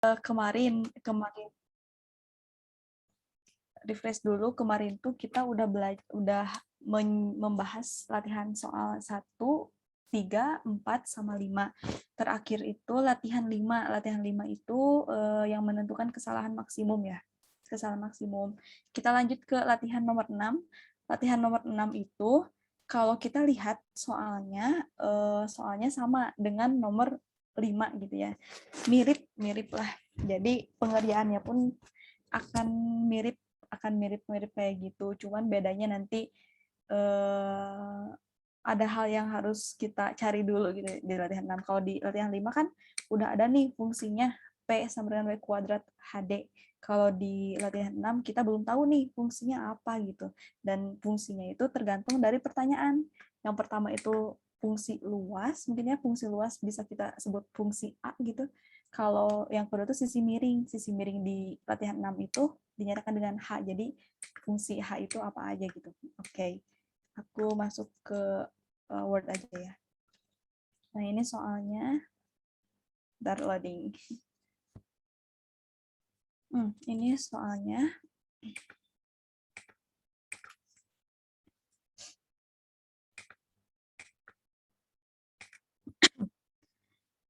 kemarin refresh dulu, kemarin tuh kita udah membahas latihan soal 1, 3, 4, sama 5. Terakhir itu latihan 5. Latihan 5 itu yang menentukan kesalahan maksimum ya. Kesalahan maksimum. Kita lanjut ke latihan nomor 6. Latihan nomor 6 itu kalau kita lihat soalnya sama dengan nomor 5 gitu ya. Mirip lah. Jadi pengerjaannya pun akan mirip kayak gitu, cuman bedanya nanti ada hal yang harus kita cari dulu gitu di latihan 6. Kalau di latihan 5 kan udah ada nih fungsinya P sama dengan W kuadrat HD. Kalau di latihan 6 kita belum tahu nih fungsinya apa gitu. Dan fungsinya itu tergantung dari pertanyaan. Yang pertama itu fungsi luas, mungkin ya fungsi luas bisa kita sebut fungsi A gitu. Kalau yang kedua itu sisi miring. Sisi miring di latihan 6 itu dinyatakan dengan H. Jadi fungsi H itu apa aja gitu. Oke. Aku masuk ke Word aja ya. Nah, ini soalnya bentar loading. Ini soalnya.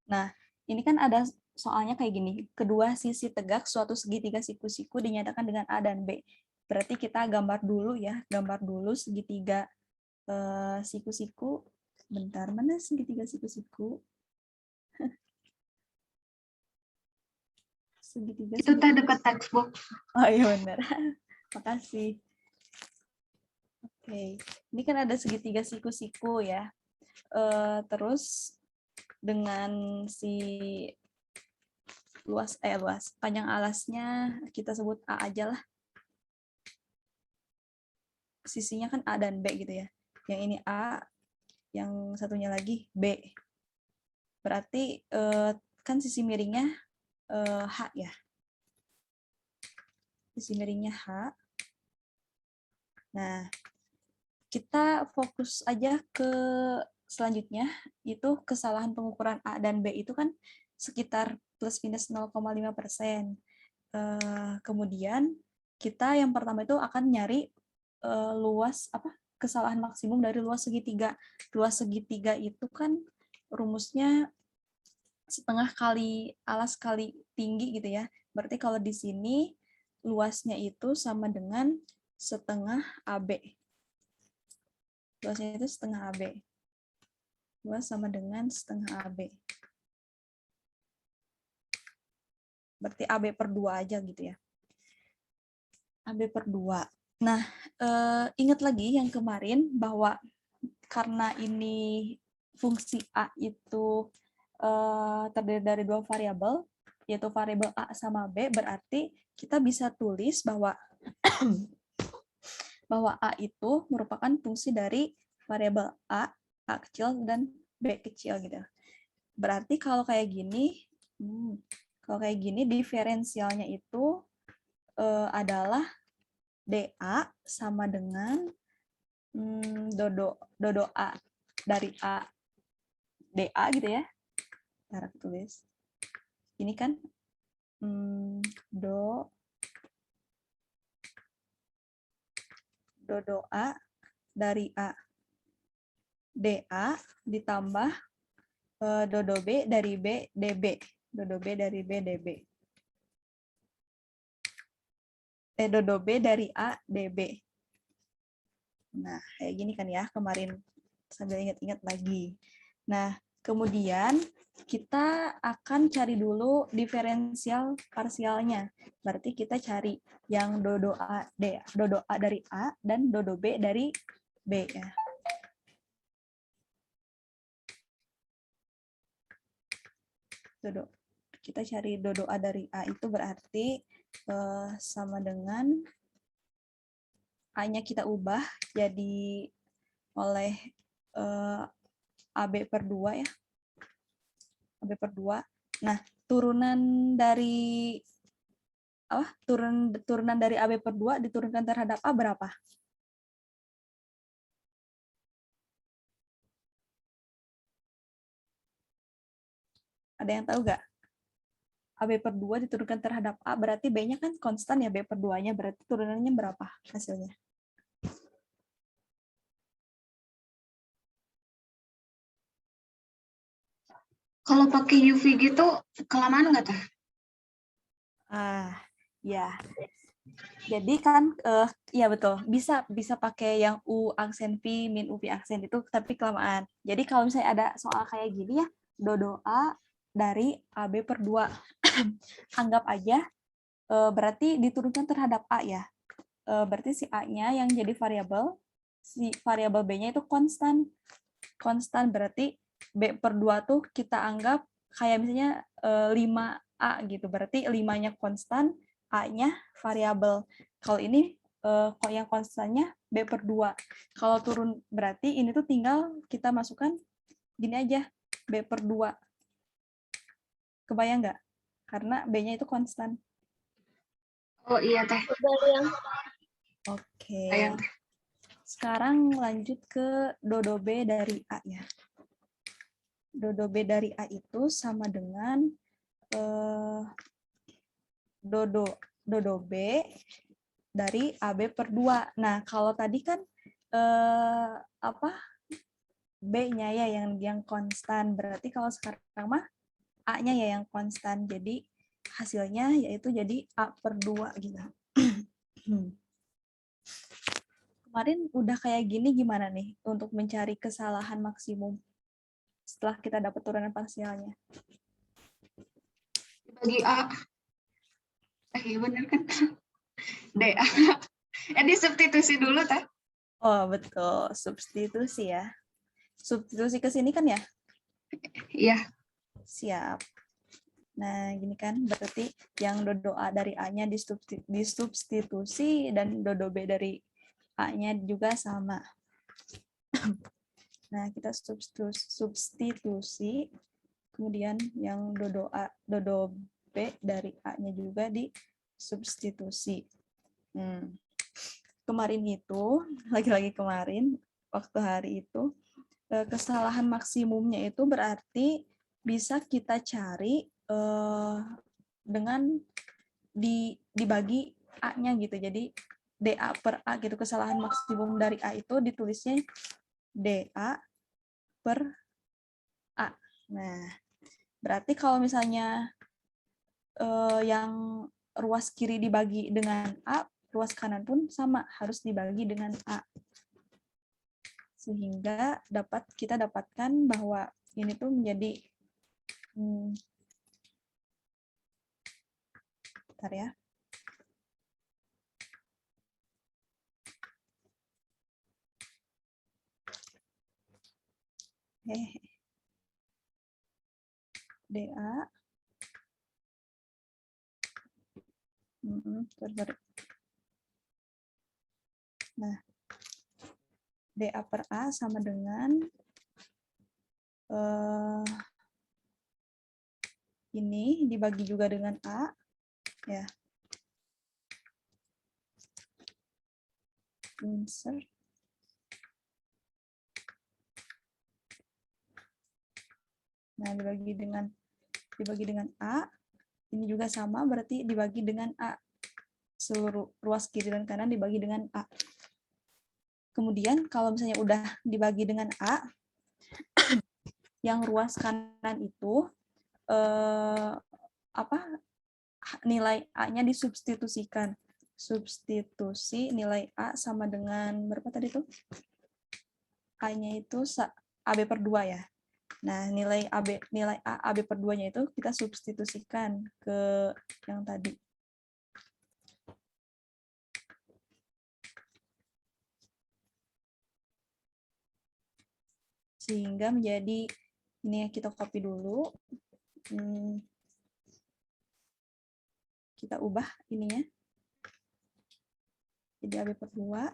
Nah, ini kan ada soalnya kayak gini. Kedua sisi tegak suatu segitiga siku-siku dinyatakan dengan A dan B. Berarti kita gambar dulu ya. Gambar dulu segitiga siku-siku. Bentar, mana segitiga siku-siku? Segitiga Itu teh dekat textbook. Oh iya benar. Makasih. Oke, ini kan ada segitiga siku-siku ya. Terus dengan si luas panjang alasnya kita sebut A aja lah. Sisinya kan A dan B gitu ya. Yang ini A, yang satunya lagi B. Berarti kan sisi miringnya H ya. Sisi miringnya H. Nah, kita fokus aja ke selanjutnya, itu kesalahan pengukuran A dan B itu kan sekitar plus minus 0,5%. Kemudian kita yang pertama itu akan nyari kesalahan maksimum dari luas segitiga. Luas segitiga itu kan rumusnya setengah kali alas kali tinggi gitu ya. Berarti kalau di sini luasnya itu sama dengan setengah AB. Luasnya itu setengah AB. Luas sama dengan setengah AB. Berarti AB per 2 aja gitu ya. AB per 2. Nah, ingat lagi yang kemarin bahwa karena ini fungsi A itu terdiri dari 2 variabel, yaitu variabel A sama B, berarti kita bisa tulis bahwa A itu merupakan fungsi dari variabel A kecil dan B kecil gitu. Berarti kalau kayak gini diferensialnya itu adalah DA sama dengan dodo A dari A DA gitu ya. Ntar aku tulis. Ini kan dodo A dari A DA ditambah dodo B dari B DB. Dodo B dari B DB. Dodo B dari A DB. Nah, kayak gini kan ya kemarin sambil ingat-ingat lagi. Nah, kemudian kita akan cari dulu diferensial parsialnya. Berarti kita cari yang dodo A dari A dan dodo B dari B ya. Kita cari dodo A dari A itu berarti sama dengan A-nya kita ubah jadi oleh AB per 2 ya. AB per 2. Nah, turunan dari turunan dari AB per 2 diturunkan terhadap A berapa? Ada yang tahu nggak? AB per 2 diturunkan terhadap A, berarti B-nya kan konstan ya, B per 2-nya, berarti turunannya berapa hasilnya? Kalau pakai UV gitu, kelamaan nggak teh? Ya. Jadi kan, ya betul, bisa pakai yang U aksen V, min UV aksen itu, tapi kelamaan. Jadi kalau misalnya ada soal kayak gini ya, dodo A dari AB per 2. Anggap aja berarti diturunkan terhadap A ya. Berarti si A-nya yang jadi variabel, si variabel B-nya itu konstan. Konstan berarti B per 2 tuh kita anggap kayak misalnya 5A gitu. Berarti 5-nya konstan, A-nya variabel. Kalau ini kok yang konstannya B per 2. Kalau turun berarti ini tuh tinggal kita masukkan gini aja, B per 2. Kebayang nggak? Karena B-nya itu konstan. Oh iya teh. Oke. Bayang. Sekarang lanjut ke dodo B dari A ya. Dodo B dari A itu sama dengan dodo B dari AB per 2. Nah, kalau tadi kan B-nya ya yang konstan. Berarti kalau sekarang mah A-nya ya yang konstan. Jadi hasilnya yaitu jadi A per 2 gitu. Kemarin udah kayak gini gimana nih untuk mencari kesalahan maksimum setelah kita dapat turunan parsialnya? Bagi A. Bener kan? DA. Disubstitusi dulu teh. Oh, betul. Substitusi ya. Substitusi ke sini kan ya? Iya. Siap. Nah, gini kan berarti yang dodo A dari A-nya disubstitusi dan dodo B dari A-nya juga sama. Nah, kita substitusi, kemudian yang dodo B dari A-nya juga disubstitusi. Kemarin itu, lagi-lagi kemarin, waktu hari itu, kesalahan maksimumnya itu berarti bisa kita cari dengan dibagi A-nya gitu. Jadi DA per A gitu, kesalahan maksimum dari A itu ditulisnya DA per A. Nah, berarti kalau misalnya yang ruas kiri dibagi dengan A, ruas kanan pun sama, harus dibagi dengan A. Sehingga kita dapatkan bahwa ini tuh menjadi bentar ya. DA Nah, DA per A sama dengan ini dibagi juga dengan A, ya. Insert. Nah, dibagi dengan A, ini juga sama, berarti dibagi dengan A. Seluruh ruas kiri dan kanan dibagi dengan A. Kemudian kalau misalnya udah dibagi dengan A, yang ruas kanan itu nilai A-nya disubstitusikan. Substitusi nilai A sama dengan berapa tadi tuh? A-nya itu AB per 2 ya. Nah, nilai A AB per 2-nya itu kita substitusikan ke yang tadi. Sehingga menjadi, ini kita copy dulu. Kita ubah ininya. Jadi AB per 2.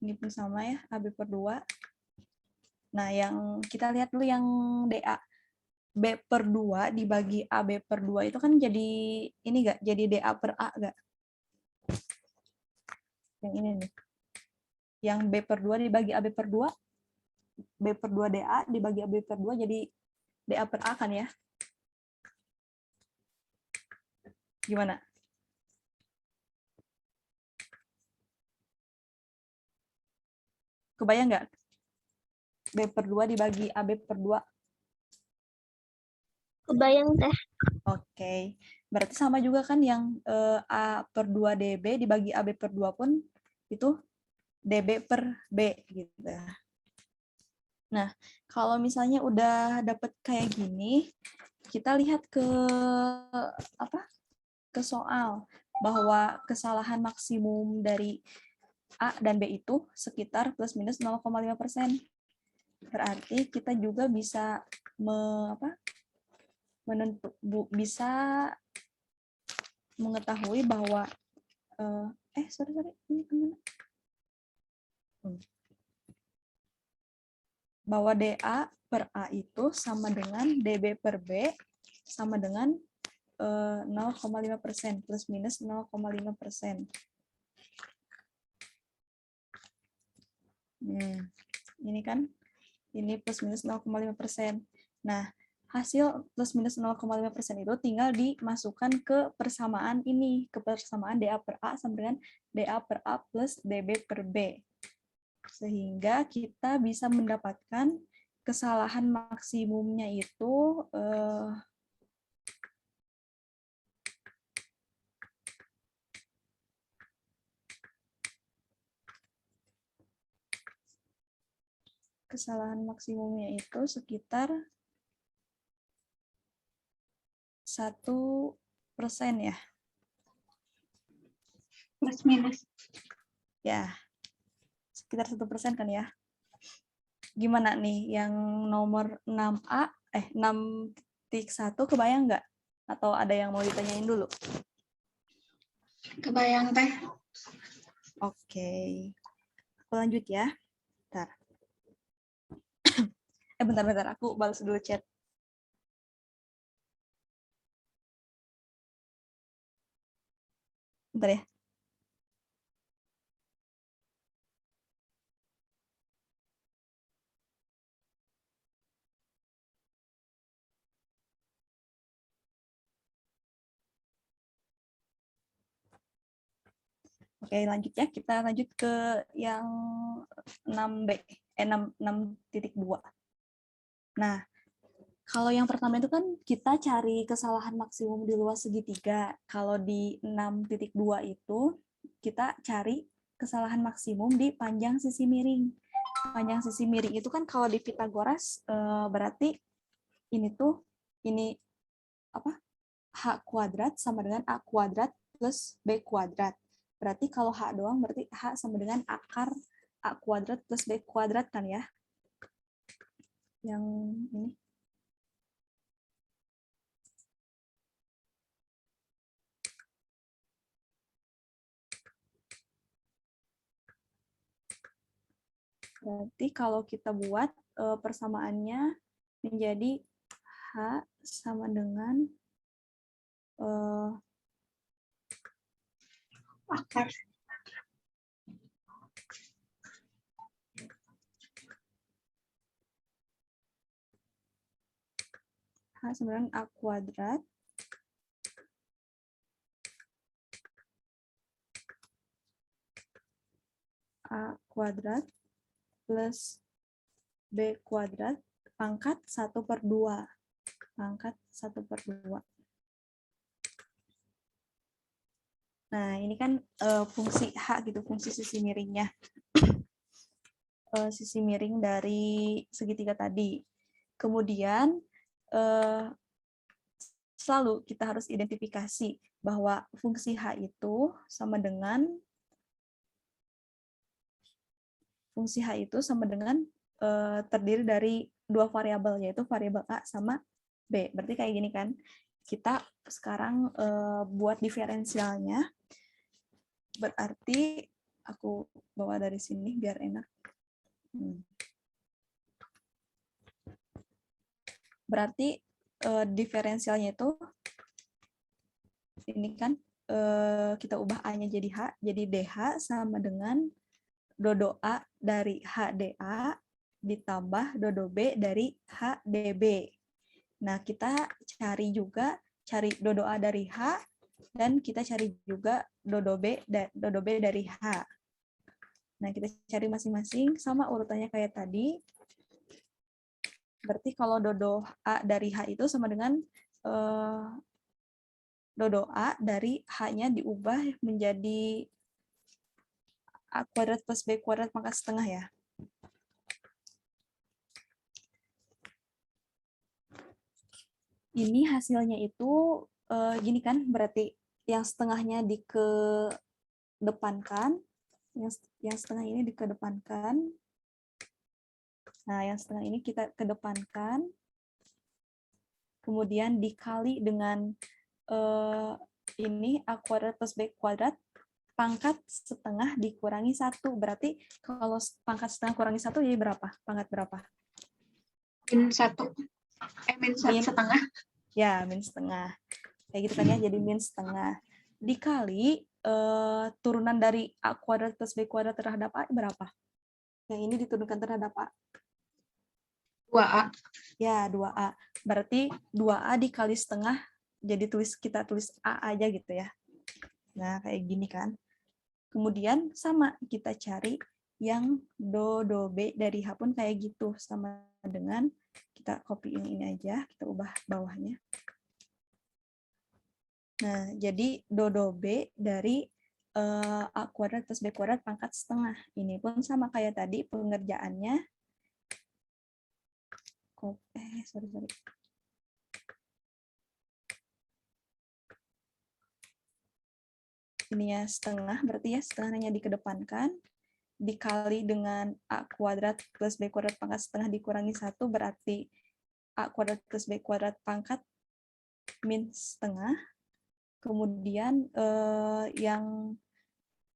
Ini pun sama ya, AB per 2. Nah, yang kita lihat dulu yang DA. B per 2 dibagi AB per 2 itu kan jadi ini enggak? Jadi DA per A enggak? Yang ini nih. Yang B per 2 dibagi AB per 2. B per 2 DA dibagi AB per 2 jadi DA per A kan ya? Gimana? Kebayang nggak? B per 2 dibagi AB per 2. Kebayang teh. Oke. Berarti sama juga kan yang A per 2 DB dibagi AB per 2 pun itu DB per B gitu. Nah, kalau misalnya udah dapet kayak gini, kita lihat ke ke soal bahwa kesalahan maksimum dari A dan B itu sekitar plus minus 0,5%. Berarti kita juga bisa bisa mengetahui bahwa bahwa DA per A itu sama dengan DB per B sama dengan 0,5%, plus minus 0,5%. Ini kan, ini plus minus 0,5%. Nah, hasil plus minus 0,5% itu tinggal dimasukkan ke persamaan ini, ke persamaan DA per A sama dengan DA per A plus DB per B. Sehingga kita bisa mendapatkan kesalahan maksimumnya itu sekitar 1% ya. Plus minus. Ya, sekitar 1% kan ya. Gimana nih yang nomor 6A, 6.1 kebayang nggak? Atau ada yang mau ditanyain dulu? Kebayang teh. Oke. Aku lanjut ya. Bentar. Bentar. Aku balas dulu chat. Bentar ya. Oke, lanjut ya. Kita lanjut ke yang 6B, 6.2. Nah, kalau yang pertama itu kan kita cari kesalahan maksimum di luas segitiga. Kalau di 6.2 itu kita cari kesalahan maksimum di panjang sisi miring. Panjang sisi miring itu kan kalau di Pythagoras berarti ini H kuadrat sama dengan A kuadrat plus B kuadrat. Berarti kalau H doang berarti H sama dengan akar A kuadrat plus B kuadrat kan ya. Yang ini. Berarti kalau kita buat persamaannya menjadi H sama dengan Akar. H sama dengan A kuadrat plus B kuadrat pangkat 1/2. Pangkat 1/2. Nah, ini kan fungsi H gitu, fungsi sisi miringnya. Sisi miring dari segitiga tadi. Kemudian selalu kita harus identifikasi bahwa fungsi H itu sama dengan terdiri dari dua variabel, yaitu variabel A sama B. Berarti kayak gini kan. Kita sekarang buat diferensialnya. Berarti aku bawa dari sini biar enak. Berarti diferensialnya itu ini kan kita ubah A-nya jadi H, jadi DH sama dengan dodo A dari HDA ditambah dodo B dari HDB. Nah, kita cari dodo A dari H Dan kita cari juga dodo B dari H. Nah, kita cari masing-masing sama urutannya kayak tadi. Berarti kalau dodo A dari H itu sama dengan dodo A dari H-nya diubah menjadi A kuadrat plus B kuadrat pangkat setengah ya. Ini hasilnya itu gini kan, berarti yang setengahnya dikedepankan, yang setengah ini dikedepankan. Nah, yang setengah ini kita kedepankan, kemudian dikali dengan ini A kuadrat plus B kuadrat pangkat setengah dikurangi 1. Berarti kalau pangkat setengah kurangi 1 jadi berapa? Pangkat berapa? Min 1. Min 1 setengah. Ya, min setengah. Kayak gitu kan ya, jadi min setengah. Dikali turunan dari A kuadrat plus B kuadrat terhadap A berapa? Yang ini diturunkan terhadap A. 2A. Ya, 2A. Berarti 2A dikali setengah, jadi kita tulis A aja gitu ya. Nah, kayak gini kan. Kemudian sama, kita cari yang do B dari H pun kayak gitu. Sama dengan, kita copy ini aja, kita ubah bawahnya. Nah, jadi do B dari A kuadrat plus B kuadrat pangkat setengah. Ini pun sama kayak tadi pengerjaannya. Sorry. Ini ya setengah, berarti ya setengahnya dikedepankan. Dikali dengan A kuadrat plus B kuadrat pangkat setengah dikurangi 1, berarti A kuadrat plus B kuadrat pangkat min setengah. Kemudian yang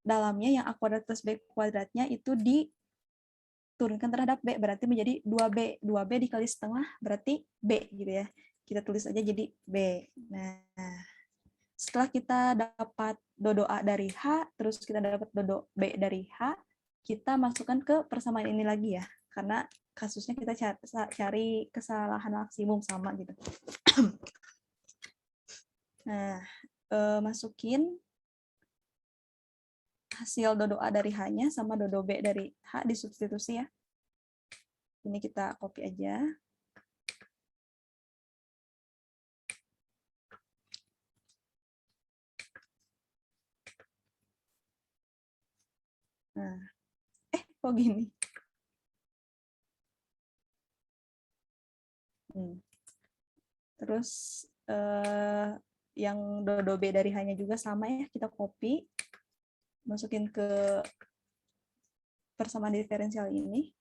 dalamnya yang A kuadrat plus B kuadratnya itu diturunkan terhadap B, berarti menjadi 2B. 2B dikali setengah berarti B gitu ya. Kita tulis aja jadi B. Nah, setelah kita dapat dodo A dari H, terus kita dapat dodo B dari H, kita masukkan ke persamaan ini lagi ya. Karena kasusnya kita cari kesalahan maksimum sama gitu. Nah, masukin hasil dodo A dari H-nya sama dodo B dari H disubstitusi ya. Ini kita copy aja. Nah, kok gini? Terus yang dodo B dari H-nya juga sama ya, kita copy, masukin ke persamaan diferensial ini.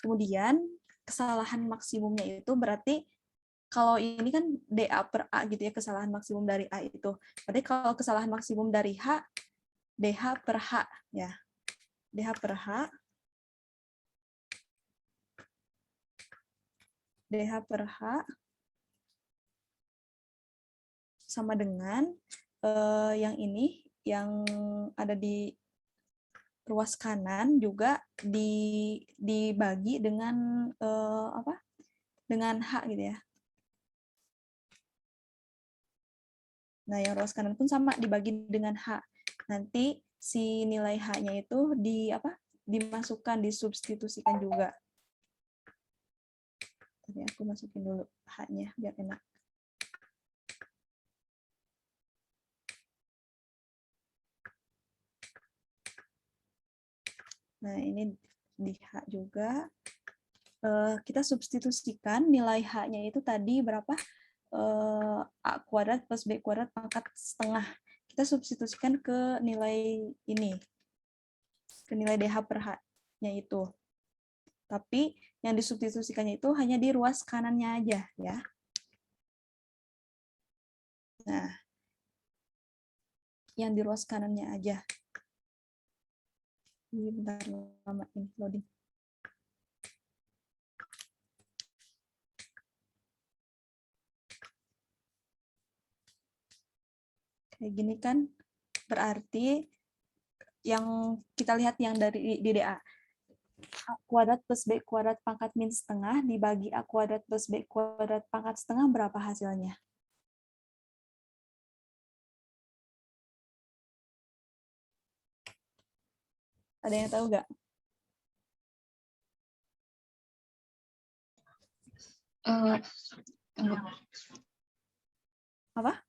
Kemudian kesalahan maksimumnya itu berarti kalau ini kan DA per A gitu ya, kesalahan maksimum dari A itu. Berarti kalau kesalahan maksimum dari H, DH per H ya. DH per H. DH per H sama dengan yang ini, yang ada di ruas kanan juga dibagi dengan dengan H gitu ya. Nah, yang ruas kanan pun sama dibagi dengan H. Nanti si nilai H-nya itu dimasukkan, disubstitusikan juga. Tadi aku masukin dulu H-nya biar enak. Nah, ini di H juga. Kita substitusikan nilai H-nya itu tadi berapa? A kuadrat plus B kuadrat pangkat setengah. Kita substitusikan ke nilai ini. Ke nilai DH per H-nya itu. Tapi yang disubstitusikannya itu hanya di ruas kanannya aja ya. Nah, yang di ruas kanannya aja. Ini bentar lama ini loading. Kayak gini kan, berarti yang kita lihat yang dari di DA. A kuadrat plus B kuadrat pangkat min setengah dibagi A kuadrat plus B kuadrat pangkat setengah berapa hasilnya? Ada yang tahu nggak? Tunggu. Apa?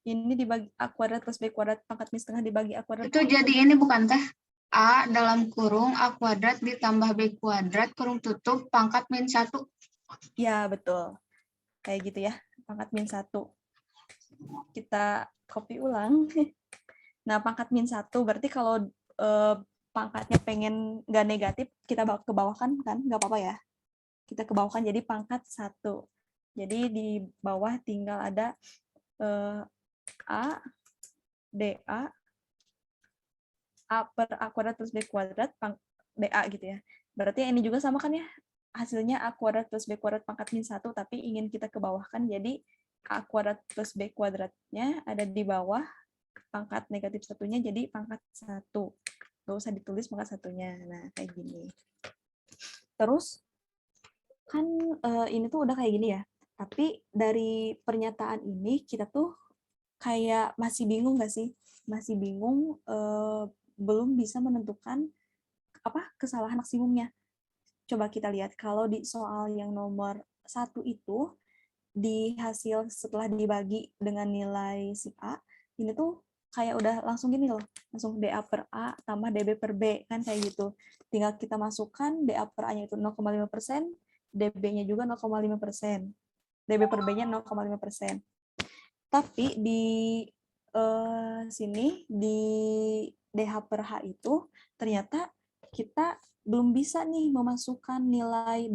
Ini dibagi A kuadrat plus B kuadrat pangkat min setengah dibagi A kuadrat. Itu jadi ini bukan teh? A dalam kurung A kuadrat ditambah B kuadrat kurung tutup pangkat min 1. Ya, betul. Kayak gitu ya, pangkat min 1. Kita copy ulang. Nah, pangkat min 1 berarti kalau pangkatnya pengen nggak negatif, kita ke bawah kan nggak apa-apa ya. Kita ke bawah kan jadi pangkat 1. Jadi di bawah tinggal ada A, DA, A per A kuadrat plus B kuadrat, DA gitu ya. Berarti ini juga sama kan ya, hasilnya A kuadrat plus B kuadrat pangkat min 1, tapi ingin kita ke bawah kan, jadi A kuadrat plus B kuadratnya ada di bawah, pangkat negatif satunya jadi pangkat 1. Nggak usah ditulis pangkat satunya. Nah, kayak gini. Terus, kan ini tuh udah kayak gini ya, tapi dari pernyataan ini kita tuh kayak masih bingung nggak sih? Masih bingung, belum bisa menentukan apa kesalahan maksimumnya. Coba kita lihat, kalau di soal yang nomor 1 itu, di hasil setelah dibagi dengan nilai si A, ini tuh kayak udah langsung gini loh, langsung DA per A tambah DB per B, kan kayak gitu. Tinggal kita masukkan DA per A-nya itu 0,5%, DB-nya juga 0,5%, DB per B-nya 0,5%. Tapi di sini, di DH per H itu, ternyata kita belum bisa nih memasukkan nilai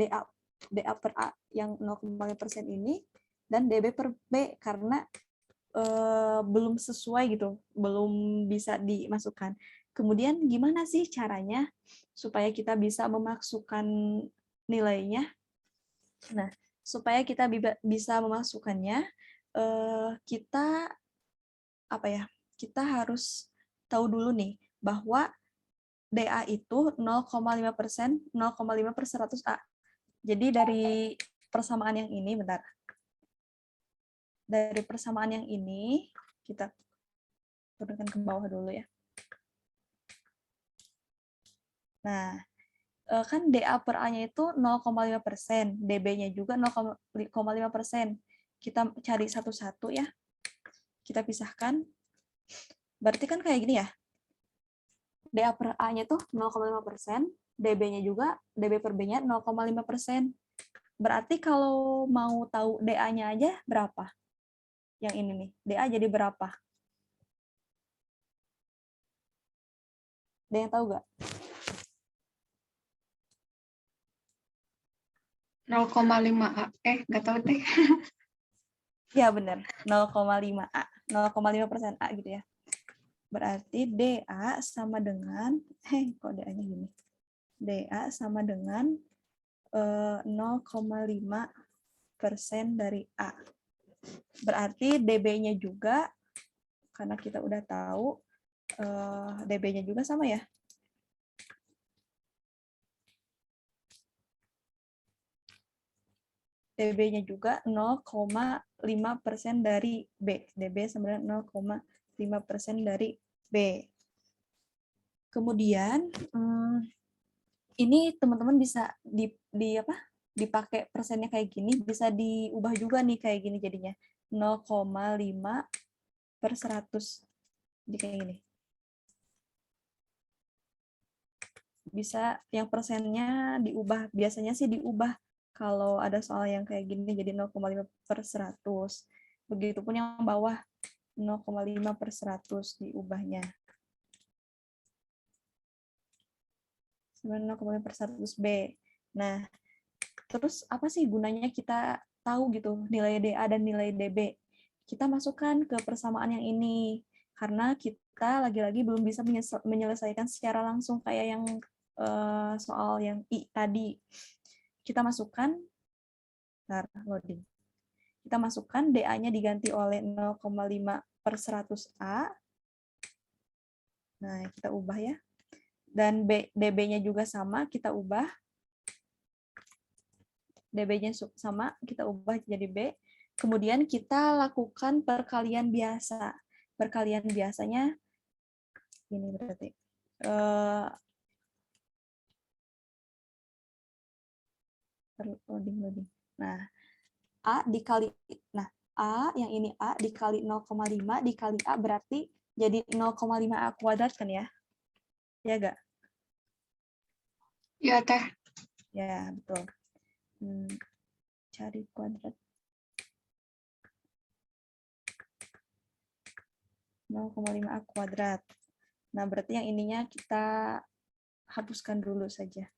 DA per A yang 0,5% ini dan DB per B karena belum sesuai gitu, belum bisa dimasukkan. Kemudian gimana sih caranya supaya kita bisa memasukkan nilainya? Nah, supaya kita bisa memasukkannya, kita apa ya? Kita harus tahu dulu nih bahwa DA itu 0,5%, 0,5 per 100 A. Jadi dari persamaan yang ini, bentar. Dari persamaan yang ini, kita turunkan ke bawah dulu ya. Nah, kan DA per A-nya itu 0,5%, DB-nya juga 0,5%. Kita cari satu-satu ya. Kita pisahkan. Berarti kan kayak gini ya. DA per A-nya tuh 0,5%, DB-nya juga, DB per B-nya 0,5%. Berarti kalau mau tahu DA-nya aja berapa? Yang ini nih, DA jadi berapa? Ada yang tahu nggak? 0,5 A. Nggak tahu deh. Ya benar, 0,5 A, 0,5% A gitu ya. Berarti DA sama dengan, kok DA-nya gini? DA sama dengan 0,5% dari A. Berarti DB-nya juga, karena kita udah tahu, DB-nya juga sama ya. DB-nya juga 0,5% dari B. DB sama dengan 0,5% dari B. Kemudian, ini teman-teman bisa dipakai persennya kayak gini, bisa diubah juga nih kayak gini jadinya. 0,5 per 100. Jadi kayak gini. Bisa yang persennya diubah, biasanya sih diubah kalau ada soal yang kayak gini jadi 0,5 per 100. Begitupun yang bawah 0,5 per 100 diubahnya. 0,5 per 100 B. Nah, terus apa sih gunanya kita tahu gitu nilai DA dan nilai DB? Kita masukkan ke persamaan yang ini. Karena kita lagi-lagi belum bisa menyelesaikan secara langsung kayak yang soal yang I tadi. Kita masukkan, loading. Kita masukkan DA-nya diganti oleh 0,5 per 100 A. Nah, kita ubah ya. Dan DB-nya juga sama, kita ubah. DB-nya sama, kita ubah jadi B. Kemudian kita lakukan perkalian biasa. Perkalian biasanya ini berarti. Loading. Nah, A yang ini A dikali 0,5 dikali A berarti jadi 0,5 A kuadrat kan ya? Ya enggak? Ya, Teh. Ya, betul. Cari kuadrat. 0,5 A kuadrat. Nah, berarti yang ininya kita hapuskan dulu saja.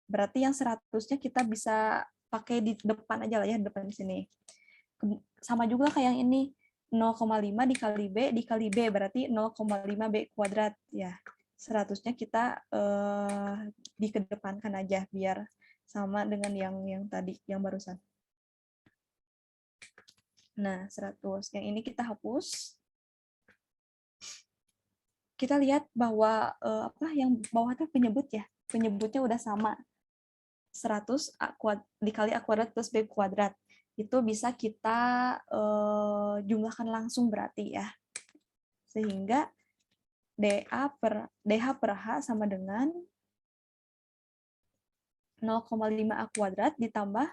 Berarti yang 100-nya kita bisa pakai di depan aja lah ya, depan sini. Sama juga kayak yang ini, 0,5 dikali B berarti 0,5 B kuadrat. Ya, 100-nya kita dikedepankan aja biar sama dengan yang tadi, yang barusan. Nah, 100. Yang ini kita hapus. Kita lihat bahwa yang bawah itu penyebut ya. Penyebutnya udah sama. 100 dikali A kuadrat plus B kuadrat. Itu bisa kita jumlahkan langsung berarti ya. Sehingga DH per H sama dengan 0,5 A kuadrat ditambah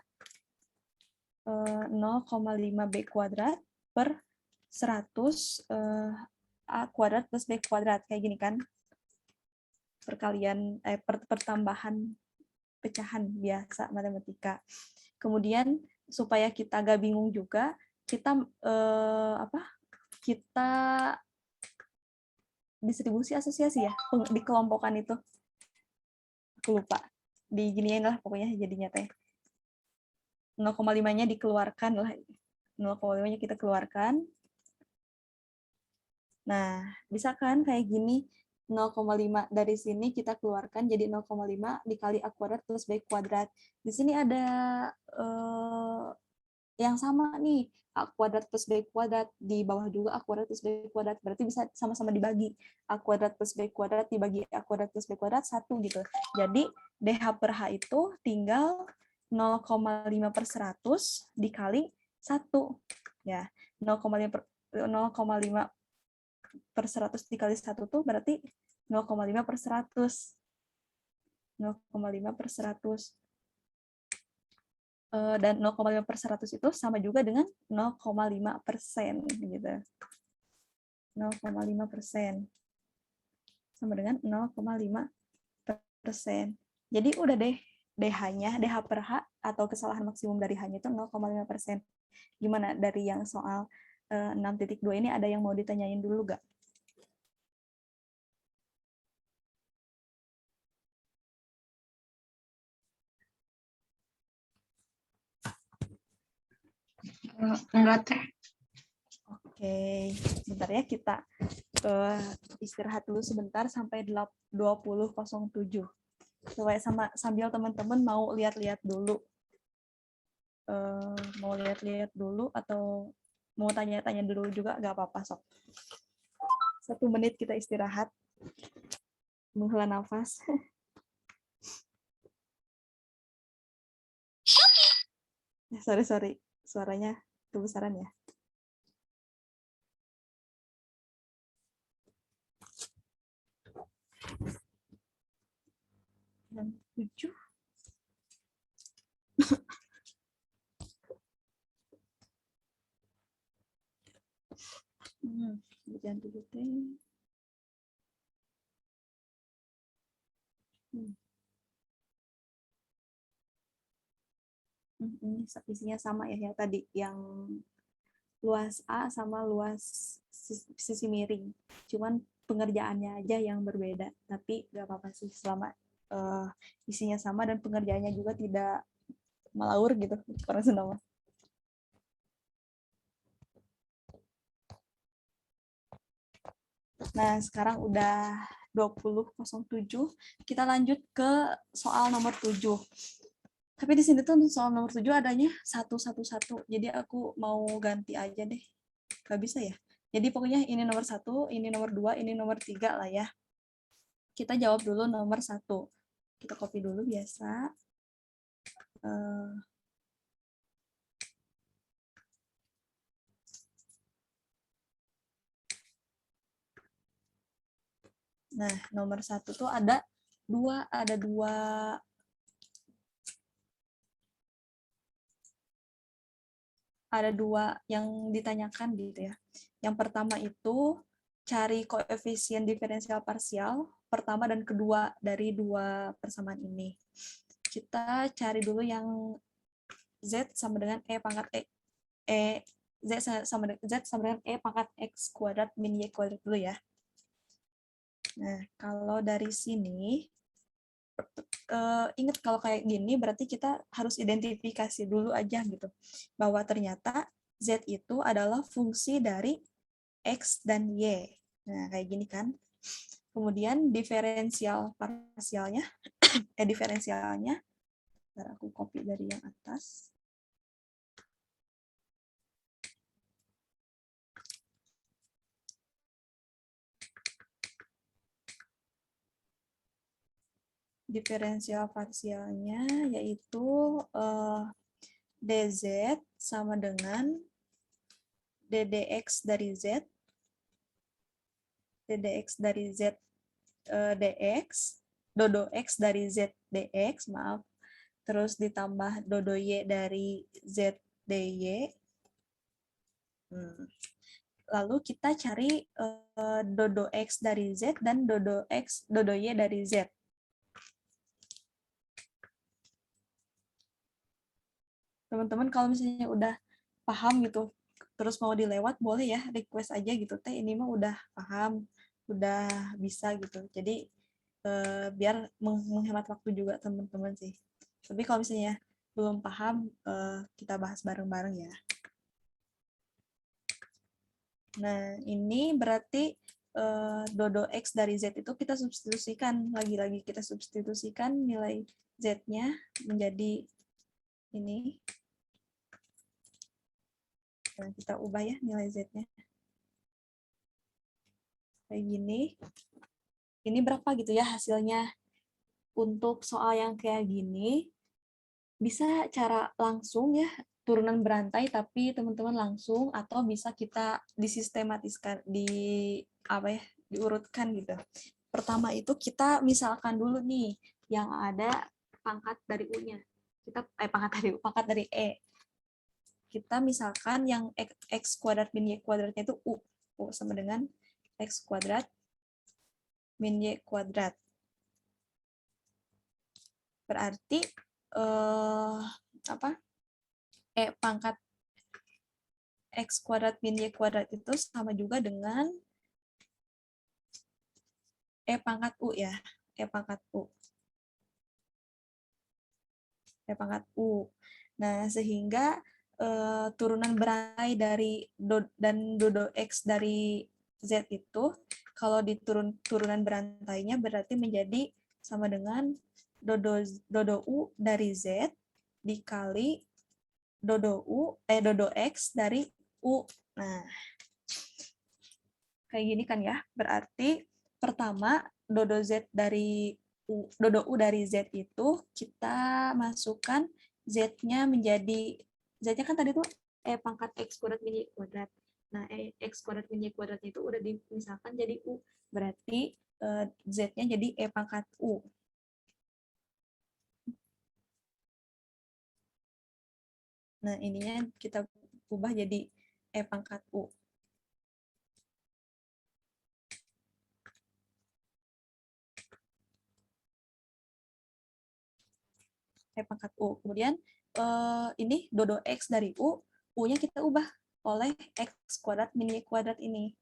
0,5 B kuadrat per 100 A kuadrat plus B kuadrat. Kayak gini kan. Pertambahan pecahan biasa matematika. Kemudian supaya kita gak bingung juga, kita kita distribusi asosiasi ya, dikelompokkan itu. Aku lupa. Diginiin lah pokoknya jadinya teh. 0,5-nya dikeluarkan lah. 0,5-nya kita keluarkan. Nah, bisa kan kayak gini, 0,5 dari sini kita keluarkan jadi 0,5 dikali A kuadrat plus B kuadrat. Di sini ada yang sama nih, A kuadrat plus B kuadrat, di bawah juga A kuadrat plus B kuadrat, berarti bisa sama-sama dibagi. A kuadrat plus B kuadrat dibagi A kuadrat plus B kuadrat, 1 gitu. Jadi DH per H itu tinggal 0,5 per 100 dikali 1. Ya, 0,5 per 100 dikali 1 tuh berarti 0,5 per 100. 0,5 per 100. Dan 0,5 per 100 itu sama juga dengan 0,5% gitu. 0,5% sama dengan 0,5%. Jadi udah deh DH-nya, DH per H atau kesalahan maksimum dari H-nya itu 0,5%. Gimana dari yang soal 6.2 ini ada yang mau ditanyain dulu nggak? Enggak, Teh. Oke, bentar ya kita istirahat dulu sebentar sampai 20.07. Supaya sambil teman-teman mau lihat-lihat dulu. Mau lihat-lihat dulu atau mau tanya-tanya dulu juga nggak apa-apa sok. 1 menit kita istirahat. Menghela nafas. Sorry. Suaranya kebesaran ya. Dan 7. Jangan dulu deh. Ini isinya sama ya yang tadi, yang luas A sama luas sisi miring. Cuman pengerjaannya aja yang berbeda. Tapi nggak apa-apa sih selama isinya sama dan pengerjaannya juga tidak melaur gitu orang Sunda. Nah, sekarang udah 20.07. Kita lanjut ke soal nomor 7. Tapi di sini tuh soal nomor 7 adanya 111. Jadi aku mau ganti aja deh. Gak bisa ya? Jadi pokoknya ini nomor 1, ini nomor 2, ini nomor 3 lah ya. Kita jawab dulu nomor 1. Kita copy dulu biasa. Nah, nomor 1 tuh ada dua yang ditanyakan gitu ya. Yang pertama itu cari koefisien diferensial parsial pertama dan kedua dari dua persamaan ini. Kita cari dulu yang Z sama dengan E pangkat Z sama dengan E pangkat X kuadrat min Y kuadrat dulu ya. Nah, kalau dari sini, ingat kalau kayak gini berarti kita harus identifikasi dulu aja gitu. Bahwa ternyata Z itu adalah fungsi dari X dan Y. Nah, kayak gini kan. Kemudian diferensialnya, ntar aku copy dari yang atas. Diferensial parsialnya yaitu dz sama dengan ddx dari z, ddx dari z dx, dodo x dari z dx, maaf, terus ditambah dodo y dari z dy. Lalu kita cari dodo x dari z dan dodo y dari z. Teman-teman kalau misalnya udah paham gitu, terus mau dilewat boleh ya request aja gitu, teh ini mah udah paham, udah bisa gitu. Jadi biar menghemat waktu juga teman-teman sih. Tapi kalau misalnya belum paham, kita bahas bareng-bareng ya. Nah, ini berarti dodo x dari z itu kita substitusikan, lagi-lagi kita substitusikan nilai z-nya menjadi ini. Nah, kita ubah ya nilai z-nya. Kayak gini. Ini berapa gitu ya hasilnya. Untuk soal yang kayak gini, bisa cara langsung ya, turunan berantai, tapi teman-teman langsung, atau bisa kita disistematiskan, diurutkan gitu. Pertama itu kita misalkan dulu nih, yang ada pangkat dari U-nya. Pangkat dari E. Kita misalkan yang X kuadrat min Y kuadratnya itu U. U sama dengan X kuadrat min Y kuadrat. Berarti E pangkat X kuadrat min Y kuadrat itu sama juga dengan E pangkat U ya. E pangkat U. E pangkat U. Nah, sehingga turunan berantai dari dodo X dari Z itu, kalau turunan berantainya berarti menjadi sama dengan dodo U dari Z dikali dodo X dari U. Nah, kayak gini kan ya. Berarti pertama dodo dodo U dari Z itu kita masukkan Z-nya menjadi, Z-nya kan tadi tuh E pangkat X kuadrat min Y kuadrat. Nah, X kuadrat min Y kuadrat itu udah dipisahkan jadi U. Berarti Z-nya jadi E pangkat U. Nah, ininya kita ubah jadi E pangkat U. E pangkat U. Kemudian ini dodo X dari U, U-nya kita ubah oleh X kuadrat min Y kuadrat ini.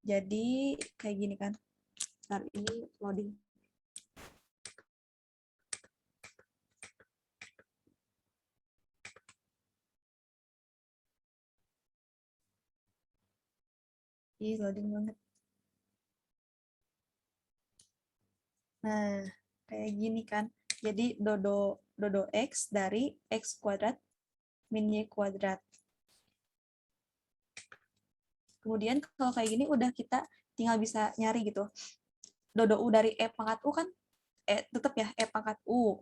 Jadi kayak gini kan. Ntar ini loading. Ih, loading banget. Nah, kayak gini kan. Jadi dodo X dari X kuadrat min Y kuadrat. Kemudian kalau kayak gini udah kita tinggal bisa nyari gitu. Dodo U dari E pangkat U kan tetap ya E pangkat U.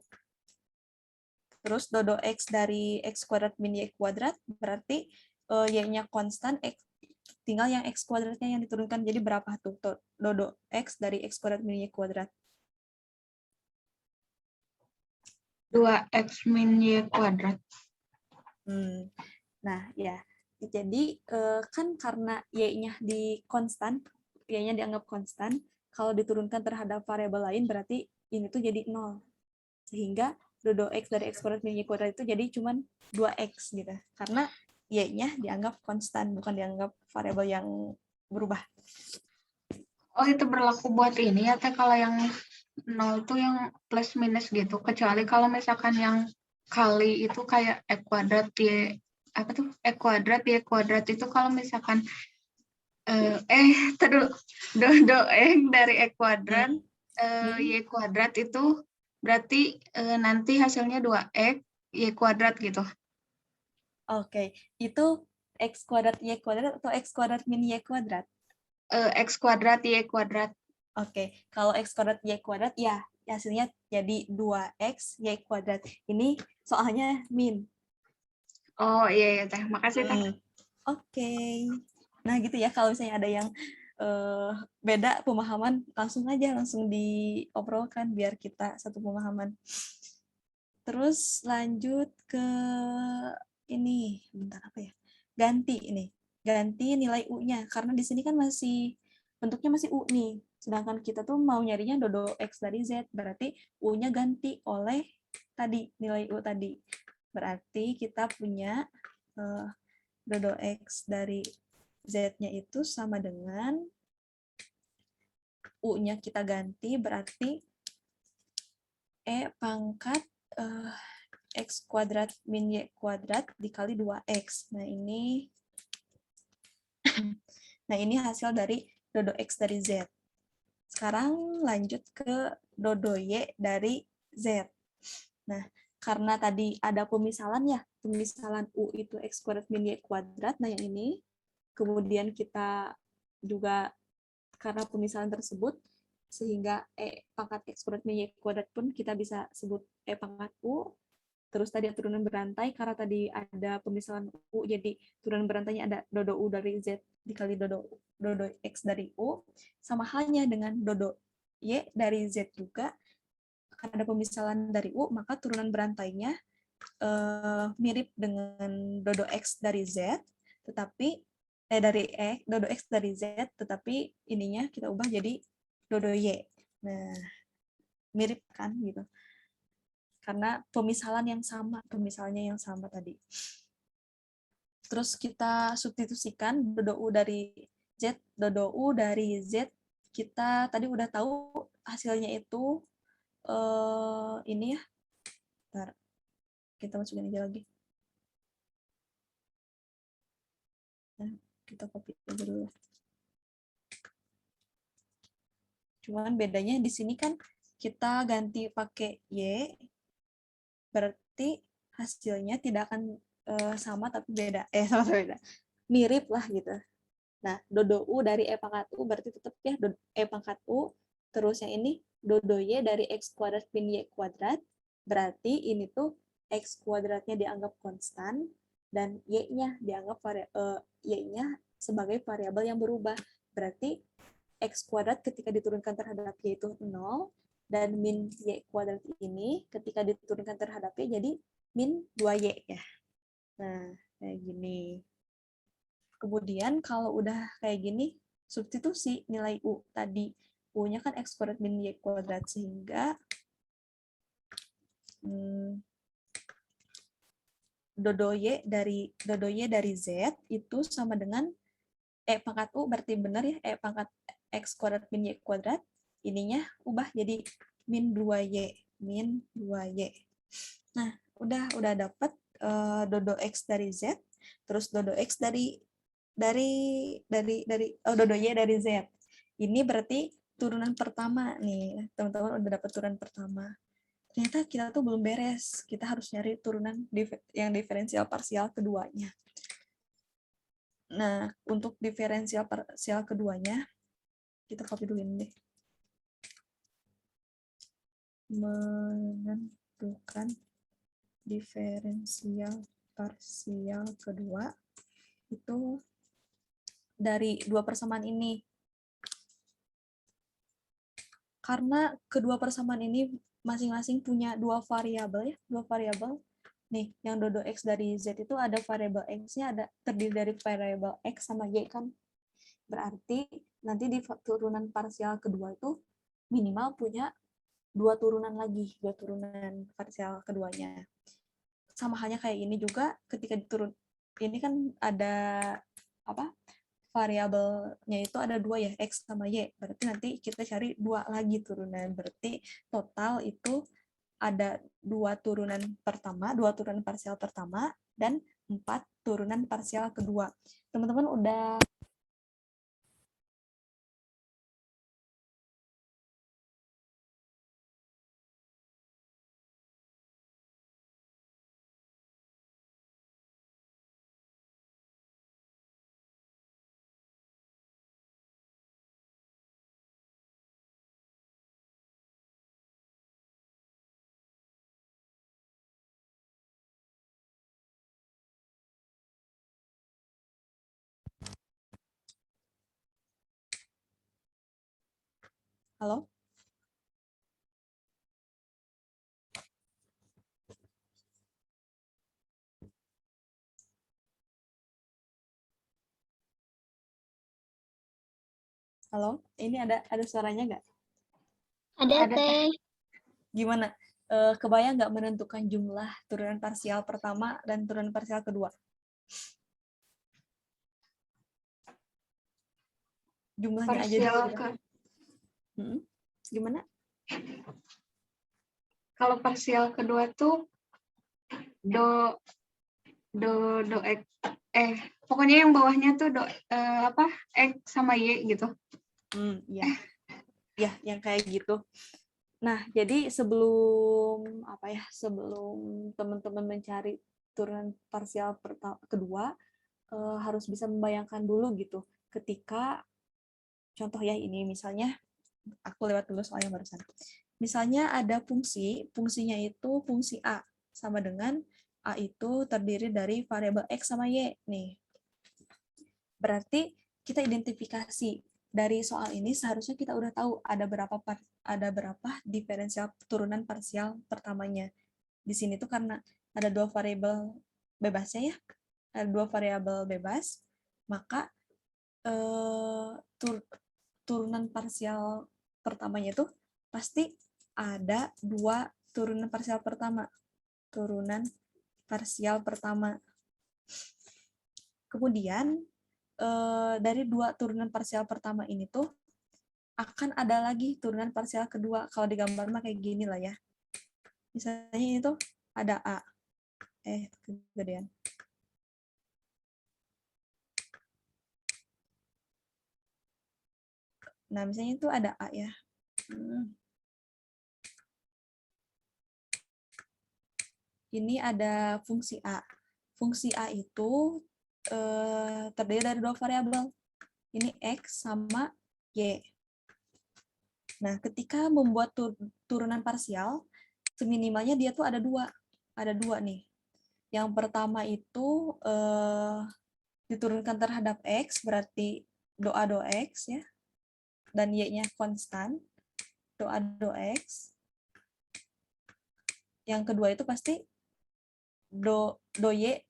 Terus dodo X dari X kuadrat min Y kuadrat berarti Y-nya konstan, tinggal yang X kuadratnya yang diturunkan. Jadi berapa tuh dodo X dari X kuadrat min Y kuadrat? 2X min Y kuadrat. Nah, ya. Jadi kan karena Y-nya di konstan, Y-nya dianggap konstan, kalau diturunkan terhadap variabel lain berarti ini tuh jadi 0. Sehingga dodo X dari X kuadrat min Y kuadrat itu jadi cuman 2X gitu. Karena Y-nya dianggap konstan, bukan dianggap variabel yang berubah. Oh, itu berlaku buat ini ya, Teh, kalau yang 0 itu yang plus minus gitu. Kecuali kalau misalkan yang kali itu kayak E kuadrat Y, apa tuh? E kuadrat Y kuadrat itu kalau misalkan terus dodo X dari E kuadrat Y kuadrat itu berarti nanti hasilnya 2X Y kuadrat gitu. Oke, itu X kuadrat Y kuadrat atau X kuadrat min Y kuadrat? X kuadrat Y kuadrat. Oke, kalau X kuadrat Y kuadrat, ya hasilnya jadi 2X Y kuadrat. Ini soalnya min. Oh iya, Teh. Makasih, Teh. Oke. Nah gitu ya, kalau misalnya ada yang beda pemahaman, langsung diobrolkan biar kita satu pemahaman. Terus lanjut ke ini, bentar apa ya? Ganti nilai U-nya karena di sini kan masih bentuknya masih U nih. Sedangkan kita tuh mau nyarinya dodo X dari Z, berarti U-nya ganti oleh tadi nilai U tadi. Berarti kita punya dodo X dari Z-nya itu sama dengan U-nya kita ganti, berarti E pangkat X kuadrat min Y kuadrat dikali 2X. Nah ini hasil dari dodo X dari Z. Sekarang lanjut ke dodo Y dari Z. Nah, karena tadi ada pemisalan ya, pemisalan U itu X kuadrat min Y kuadrat, nah yang ini, kemudian kita juga karena pemisalan tersebut, sehingga E pangkat X kuadrat min Y kuadrat pun kita bisa sebut E pangkat U. Terus tadi turunan berantai, karena tadi ada pemisalan U, jadi turunan berantainya ada dodo U dari Z dikali dodo X dari U, sama halnya dengan dodo Y dari Z juga, karena ada pemisalan dari U, maka turunan berantainya mirip dengan dodo X dari Z, tetapi dodo X dari Z, tetapi ininya kita ubah jadi dodo Y. Nah, mirip kan gitu. Karena pemisalannya yang sama tadi. Terus kita substitusikan dodo U dari Z, kita tadi udah tahu hasilnya itu ini ya. Bentar, kita masukin aja lagi. Nah, kita copy aja dulu. Cuman bedanya di sini kan kita ganti pakai Y, berarti hasilnya tidak akan sama tapi beda. Sama beda. Mirip lah gitu. Nah, dodo U dari E pangkat U berarti tetap ya E pangkat U. Terus yang ini dodo Y dari X kuadrat min Y kuadrat. Berarti ini tuh X kuadratnya dianggap konstan dan Y-nya dianggap Y-nya sebagai variabel yang berubah. Berarti X kuadrat ketika diturunkan terhadap Y itu 0, dan min Y kuadrat ini ketika diturunkan terhadap Y jadi min 2Y ya. Nah, kayak gini. Kemudian kalau udah kayak gini, substitusi nilai U tadi. U-nya kan X kuadrat min Y kuadrat, sehingga dodo Y dari Z itu sama dengan E pangkat U, berarti benar ya, E pangkat X kuadrat min Y kuadrat, ininya ubah jadi min 2Y. Nah, udah dapat dodo X dari Z, terus dodo X dari dodo Y dari Z. Ini berarti turunan pertama nih, teman-teman udah dapat turunan pertama. Ternyata kita tuh belum beres, kita harus nyari turunan yang diferensial parsial keduanya. Nah, untuk diferensial parsial keduanya, kita copy dulu ini deh. Menentukan diferensial parsial kedua itu dari dua persamaan ini. Karena kedua persamaan ini masing-masing punya dua variabel ya, dua variabel. Nih, yang dodo X dari Z itu ada variabel X-nya ada terdiri dari variabel X sama Y kan. Berarti nanti di turunan parsial kedua itu minimal punya dua turunan lagi, dua turunan parsial keduanya. Sama halnya kayak ini juga ketika diturun ini kan ada apa? Variabelnya itu ada dua ya, X sama Y. Berarti nanti kita cari dua lagi turunan. Berarti total itu ada dua turunan pertama, dua turunan parsial pertama, dan 4 turunan parsial kedua. Teman-teman udah halo? Halo? Ini ada suaranya nggak? Ada, Ada, Teh. Gimana? Kebayang nggak menentukan jumlah turunan parsial pertama dan turunan parsial kedua? Jumlahnya aja parsial dulu. Gimana? kalau parsial kedua tuh do X, pokoknya yang bawahnya tuh X sama Y gitu. Iya. Ya, yang kayak gitu. Nah, jadi sebelum sebelum teman-teman mencari turunan parsial kedua, harus bisa membayangkan dulu gitu. Ketika contoh ya ini misalnya aku lewat dulu soal yang barusan. Misalnya ada fungsinya itu fungsi A sama dengan A itu terdiri dari variabel X sama Y nih. Berarti kita identifikasi dari soal ini seharusnya kita udah tahu ada berapa diferensial turunan parsial pertamanya. Di sini tuh karena ada dua variabel bebasnya ya, ada dua variabel bebas, maka turunan parsial pertamanya itu pasti ada dua turunan parsial pertama. Turunan parsial pertama. Kemudian dari dua turunan parsial pertama ini tuh akan ada lagi turunan parsial kedua. Kalau digambar mah kayak gini lah ya. Misalnya ini tuh ada A. Kegedean. Nah, misalnya itu ada A ya. Ini ada fungsi A. Fungsi A itu terdiri dari dua variabel. Ini X sama Y. Nah, ketika membuat turunan parsial, seminimalnya dia tuh ada dua. Ada dua nih. Yang pertama itu diturunkan terhadap X, berarti do X ya. Dan Y-nya konstan. Do X. Yang kedua itu pasti do Y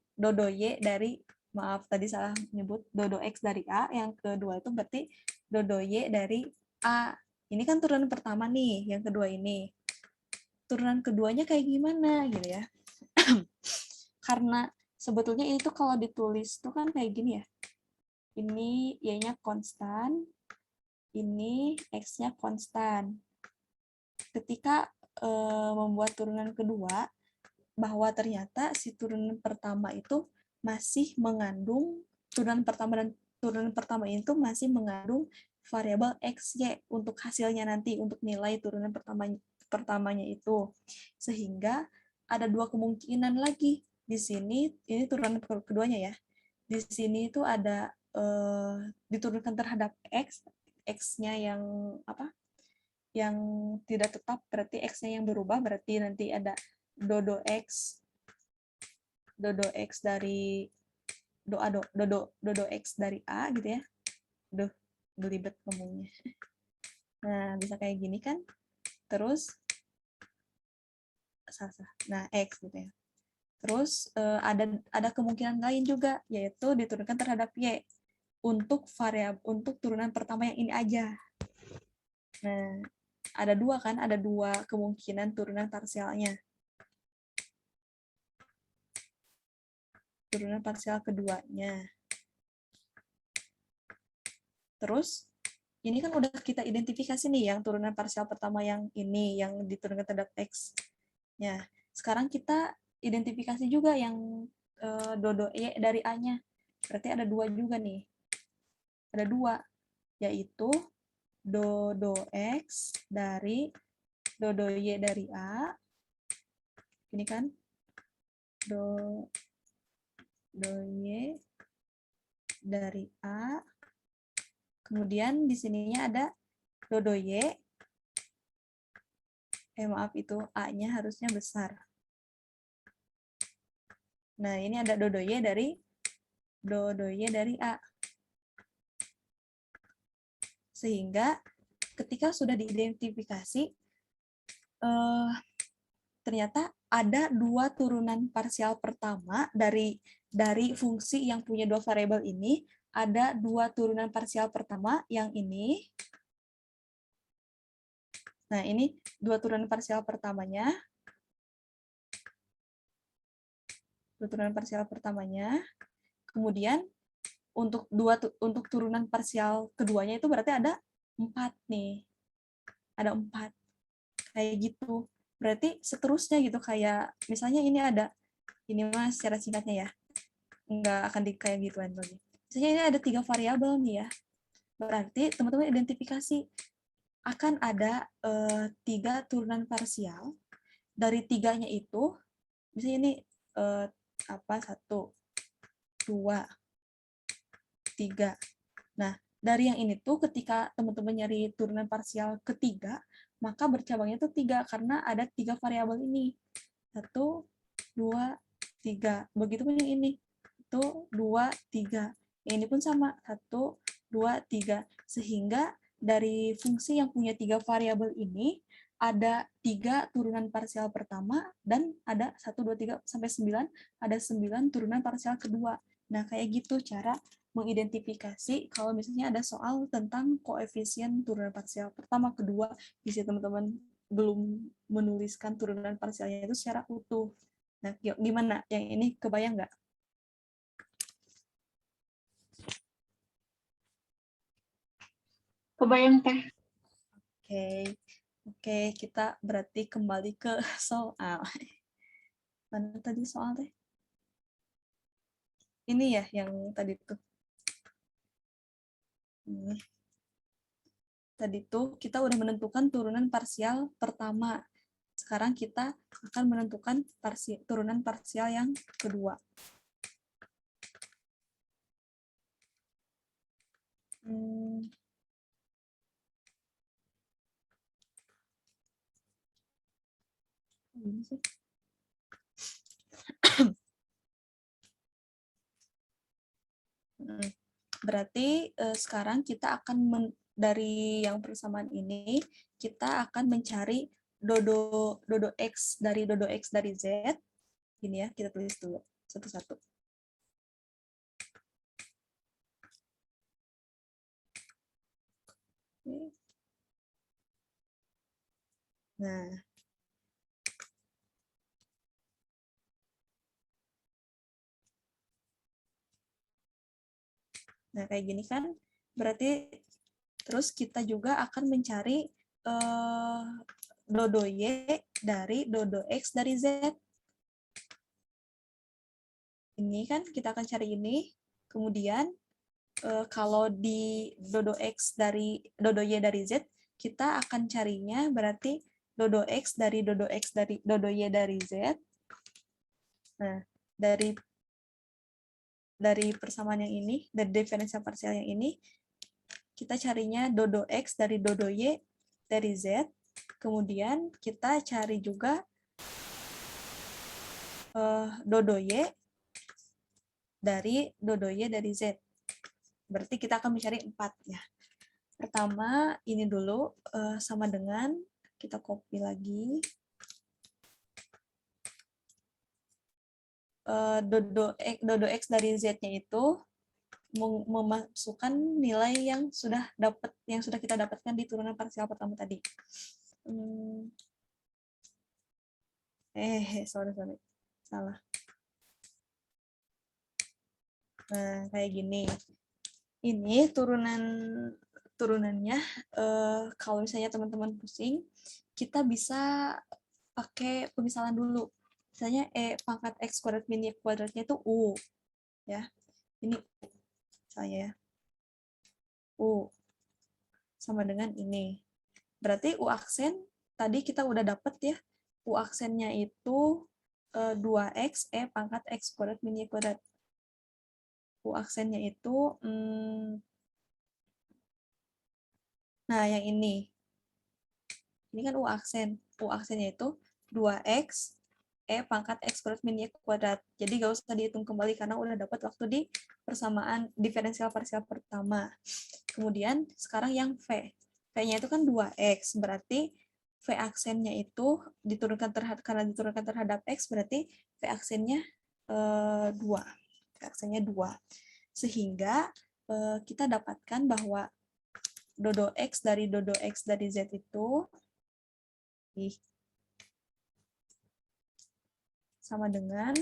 dari, maaf tadi salah menyebut, do X dari A. Yang kedua itu berarti do Y dari A. Ini kan turunan pertama nih, yang kedua ini. Turunan keduanya kayak gimana gitu ya. Karena sebetulnya ini tuh kalau ditulis tuh kan kayak gini ya. Ini Y-nya konstan, ini X-nya konstan. Ketika membuat turunan kedua, bahwa ternyata si turunan pertama itu masih mengandung, turunan pertama itu masih mengandung variabel X, Y untuk hasilnya nanti, untuk nilai turunan pertamanya itu. Sehingga ada dua kemungkinan lagi. Di sini, ini turunan keduanya ya. Di sini itu ada diturunkan terhadap X, X-nya yang apa? Yang tidak tetap, berarti X-nya yang berubah, berarti nanti ada dodo X dari dodo X dari A gitu ya. Duh, belibet ngomongnya. Nah, bisa kayak gini kan. Terus, nah, X gitu ya. Terus ada kemungkinan lain juga, yaitu diturunkan terhadap Y untuk variabel untuk turunan pertama yang ini aja. Nah, ada dua kan, ada dua kemungkinan turunan parsialnya. Turunan parsial keduanya. Terus, ini kan udah kita identifikasi nih yang turunan parsial pertama yang ini, yang diturunkan terhadap X. Ya, sekarang kita identifikasi juga yang dodo Y dari A-nya. Berarti ada dua juga nih. Ada dua, yaitu dodo X dari dodo Y dari A. Ini kan, dodo Y dari A. Kemudian di sininya ada dodo Y. Maaf, itu A-nya harusnya besar. Nah, ini ada dodo Y dari A. Sehingga ketika sudah diidentifikasi, ternyata ada dua turunan parsial pertama dari fungsi yang punya dua variabel ini. Ada dua turunan parsial pertama yang ini. Nah, ini dua turunan parsial pertamanya. Dua turunan parsial pertamanya. Kemudian untuk turunan parsial keduanya itu berarti ada 4 nih. Ada 4. Kayak gitu. Berarti seterusnya gitu, kayak misalnya ini ada, ini mas secara singkatnya ya, nggak akan kayak gituan lagi. Misalnya ini ada 3 variabel nih ya. Berarti teman-teman identifikasi akan ada 3 turunan parsial. Dari 3-nya itu, misalnya ini 1, 2, 3. Nah, dari yang ini tuh ketika teman-teman nyari turunan parsial ketiga, maka bercabangnya tuh 3 karena ada 3 variabel ini. 1, 2, 3. Begitupun yang ini. 1, 2, 3. Yang ini pun sama. 1, 2, 3. Sehingga dari fungsi yang punya 3 variabel ini, ada 3 turunan parsial pertama, dan ada 1, 2, 3, sampai 9, ada 9 turunan parsial kedua. Nah, kayak gitu cara mengidentifikasi kalau misalnya ada soal tentang koefisien turunan parsial pertama, kedua, bisa teman-teman belum menuliskan turunan parsialnya itu secara utuh. Nah, gimana? Yang ini kebayang nggak? Kebayang teh. Oke, kita berarti kembali ke soal. Mana tadi soal teh? Ini ya yang tadi tuh. Tadi tuh kita udah menentukan turunan parsial pertama. Sekarang kita akan menentukan turunan parsial yang kedua. Ini sih. Berarti sekarang kita akan dari yang persamaan ini, kita akan mencari dodo X dari Z. Ini ya, kita tulis dulu satu-satu. Nah, kayak gini kan, berarti terus kita juga akan mencari dodo Y dari dodo X dari Z. Ini kan kita akan cari ini. Kemudian kalau di dodo X dari dodo Y dari Z, kita akan carinya berarti dodo X dari dodo Y dari Z. Nah, dari persamaan yang ini, dari diferensial parsial yang ini, kita carinya dodo X dari dodo Y dari Z. Kemudian kita cari juga dodo Y dari dodo Y dari Z. Berarti kita akan mencari 4 ya. Pertama, ini dulu sama dengan, kita copy lagi. Dodo X dari Z-nya itu memasukkan nilai yang sudah kita dapatkan di turunan parsial pertama tadi. Sorry. Salah. Nah, kayak gini. Ini turunannya, kalau misalnya teman-teman pusing, kita bisa pakai pemisalan dulu. Misalnya pangkat X kuadrat min Y kuadratnya itu U. Ya. Ini U. Misalnya ya. U. Sama dengan ini. Berarti U aksen, tadi kita udah dapet ya. U aksennya itu 2X pangkat X kuadrat min Y kuadrat. U aksennya itu, nah yang ini kan U aksen. U aksennya itu 2X pangkat X kuadrat min Y kuadrat. Jadi gak usah dihitung kembali karena udah dapat waktu di persamaan diferensial parsial pertama. Kemudian sekarang yang V. V-nya itu kan 2X, berarti V aksennya itu karena diturunkan terhadap X, berarti V aksennya 2. V aksennya 2. Sehingga kita dapatkan bahwa dodo X dari Z itu sama dengan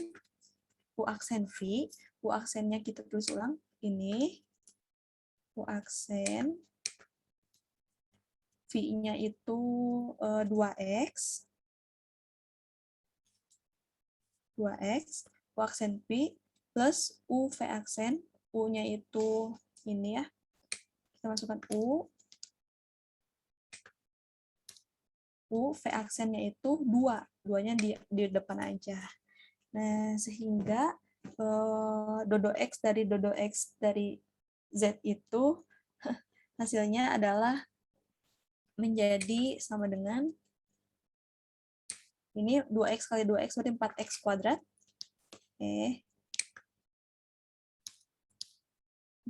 U aksen V. U aksennya kita tulis ulang, ini. U aksen V-nya itu 2X. 2X. U aksen V plus U V aksen. U-nya itu ini ya. Kita masukkan U. U V aksennya itu 2. 2-nya di depan aja. Nah, sehingga dodo X dari Z itu hasilnya adalah menjadi sama dengan ini 2X kali 2X berarti 4X kuadrat.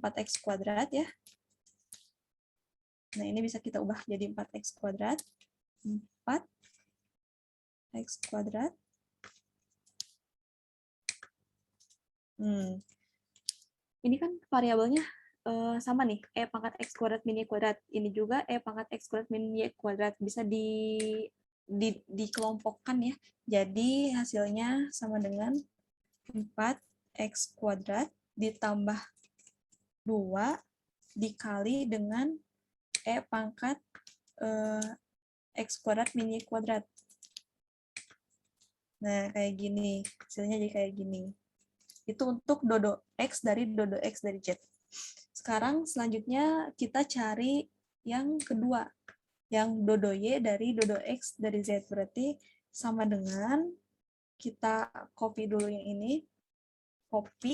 4X kuadrat ya. Nah, ini bisa kita ubah jadi 4X kuadrat. 4X kuadrat. Ini kan variabelnya sama nih, pangkat X kuadrat min Y kuadrat. Ini juga pangkat X kuadrat min Y kuadrat. Bisa dikelompokkan ya. Jadi hasilnya sama dengan 4X kuadrat ditambah 2 dikali dengan pangkat X kuadrat min Y kuadrat. Nah, kayak gini. Hasilnya jadi kayak gini. Itu untuk dodo X dari Z. Sekarang selanjutnya kita cari yang kedua. Yang dodo Y dari dodo X dari Z. Berarti sama dengan, kita copy dulu yang ini. Copy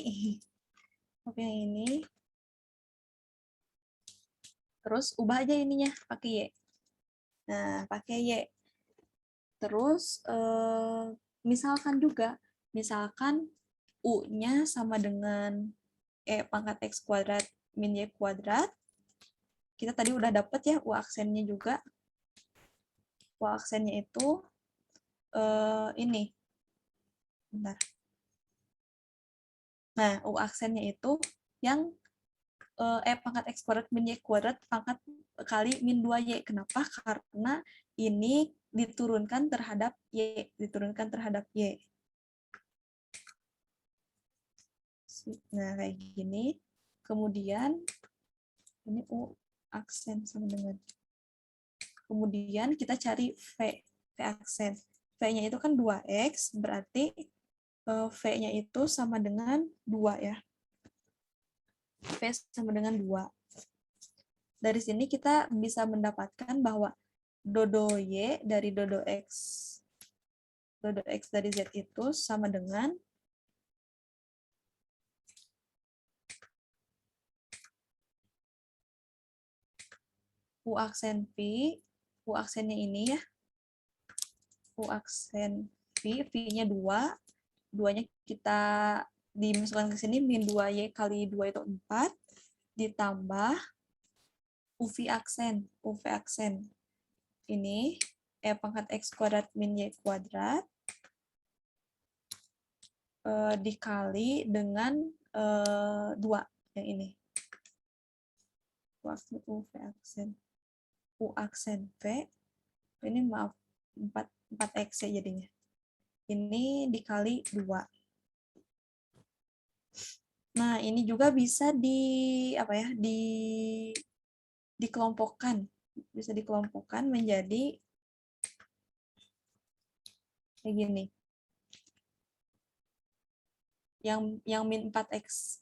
yang ini. Terus ubah aja ininya, pakai Y. Nah, pakai Y. Terus, misalkan U-nya sama dengan pangkat X kuadrat min Y kuadrat. Kita tadi udah dapet ya U aksennya juga. U aksennya itu ini. Bentar. Nah, U aksennya itu yang pangkat X kuadrat min Y kuadrat pangkat kali min 2Y. Kenapa? Karena ini diturunkan terhadap Y. Nah, kayak gini. Kemudian, ini U aksen sama dengan. Kemudian kita cari V aksen. V-nya itu kan 2X, berarti V-nya itu sama dengan 2 ya. V sama dengan 2. Dari sini kita bisa mendapatkan bahwa dodo Y dari dodo X dari Z itu sama dengan U aksen V, U aksennya ini ya. U aksen V, V-nya 2. 2-nya kita dimasukkan ke sini, min 2Y kali 2 itu 4. ditambah UV aksen. UV aksen ini pangkat X kuadrat min Y kuadrat dikali dengan 2 yang ini. UV aksen. U aksen V. Ini maaf 4X ya jadinya. Ini dikali 2. Nah, ini juga bisa dikelompokkan. Bisa dikelompokkan menjadi kayak gini. Yang min 4X.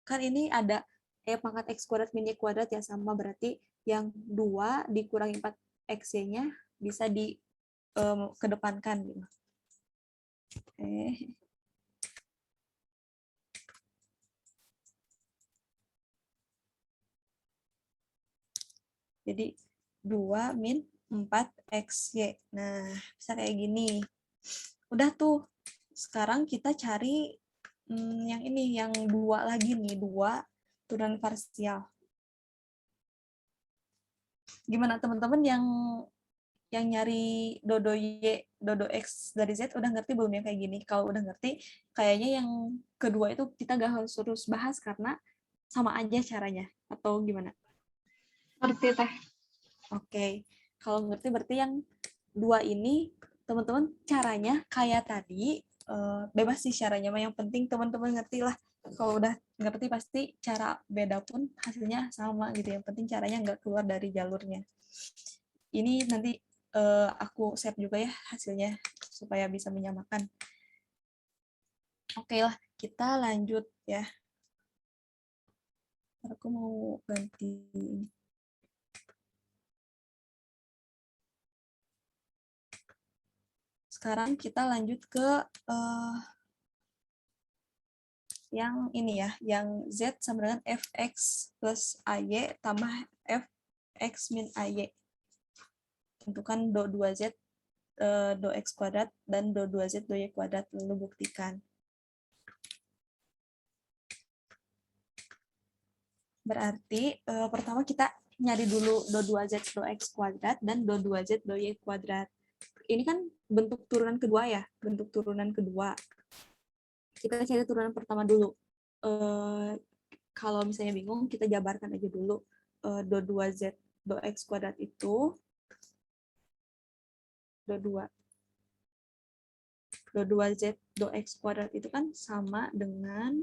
Kan ini ada pangkat X kuadrat min Y kuadrat ya, sama berarti yang 2 dikurangi 4X-nya bisa dikedepankan gitu. Jadi 2 min 4XY. Nah, bisa kayak gini. Udah tuh. Sekarang kita cari yang ini, yang 2 lagi nih, 2 turunan parsial. Gimana teman-teman yang nyari dodo Y, dodo X dari Z udah ngerti belum ya kayak gini? Kalau udah ngerti, kayaknya yang kedua itu kita gak harus terus bahas karena sama aja caranya. Atau gimana? Ngerti teh. Oke. Kalau ngerti berarti yang 2 ini teman-teman caranya kayak tadi, bebas sih caranya, yang penting teman-teman ngerti lah. Kalau udah ngerti pasti cara beda pun hasilnya sama gitu. Yang penting caranya nggak keluar dari jalurnya. Ini nanti aku save juga ya hasilnya supaya bisa menyamakan. Oke lah, kita lanjut ya. Aku mau ganti ini. Sekarang kita lanjut ke yang ini ya, yang Z sama dengan Fx plus AY tambah Fx min AY. Tentukan do 2Z do X kuadrat dan do 2Z do Y kuadrat, lalu buktikan. Berarti pertama kita nyari dulu do 2Z do X kuadrat dan do 2Z do Y kuadrat. Ini kan bentuk turunan kedua ya, bentuk turunan kedua. Kita cari turunan pertama dulu. Kalau misalnya bingung, kita jabarkan aja dulu. Do 2Z do X kuadrat itu do 2. Do 2Z do X kuadrat itu kan sama dengan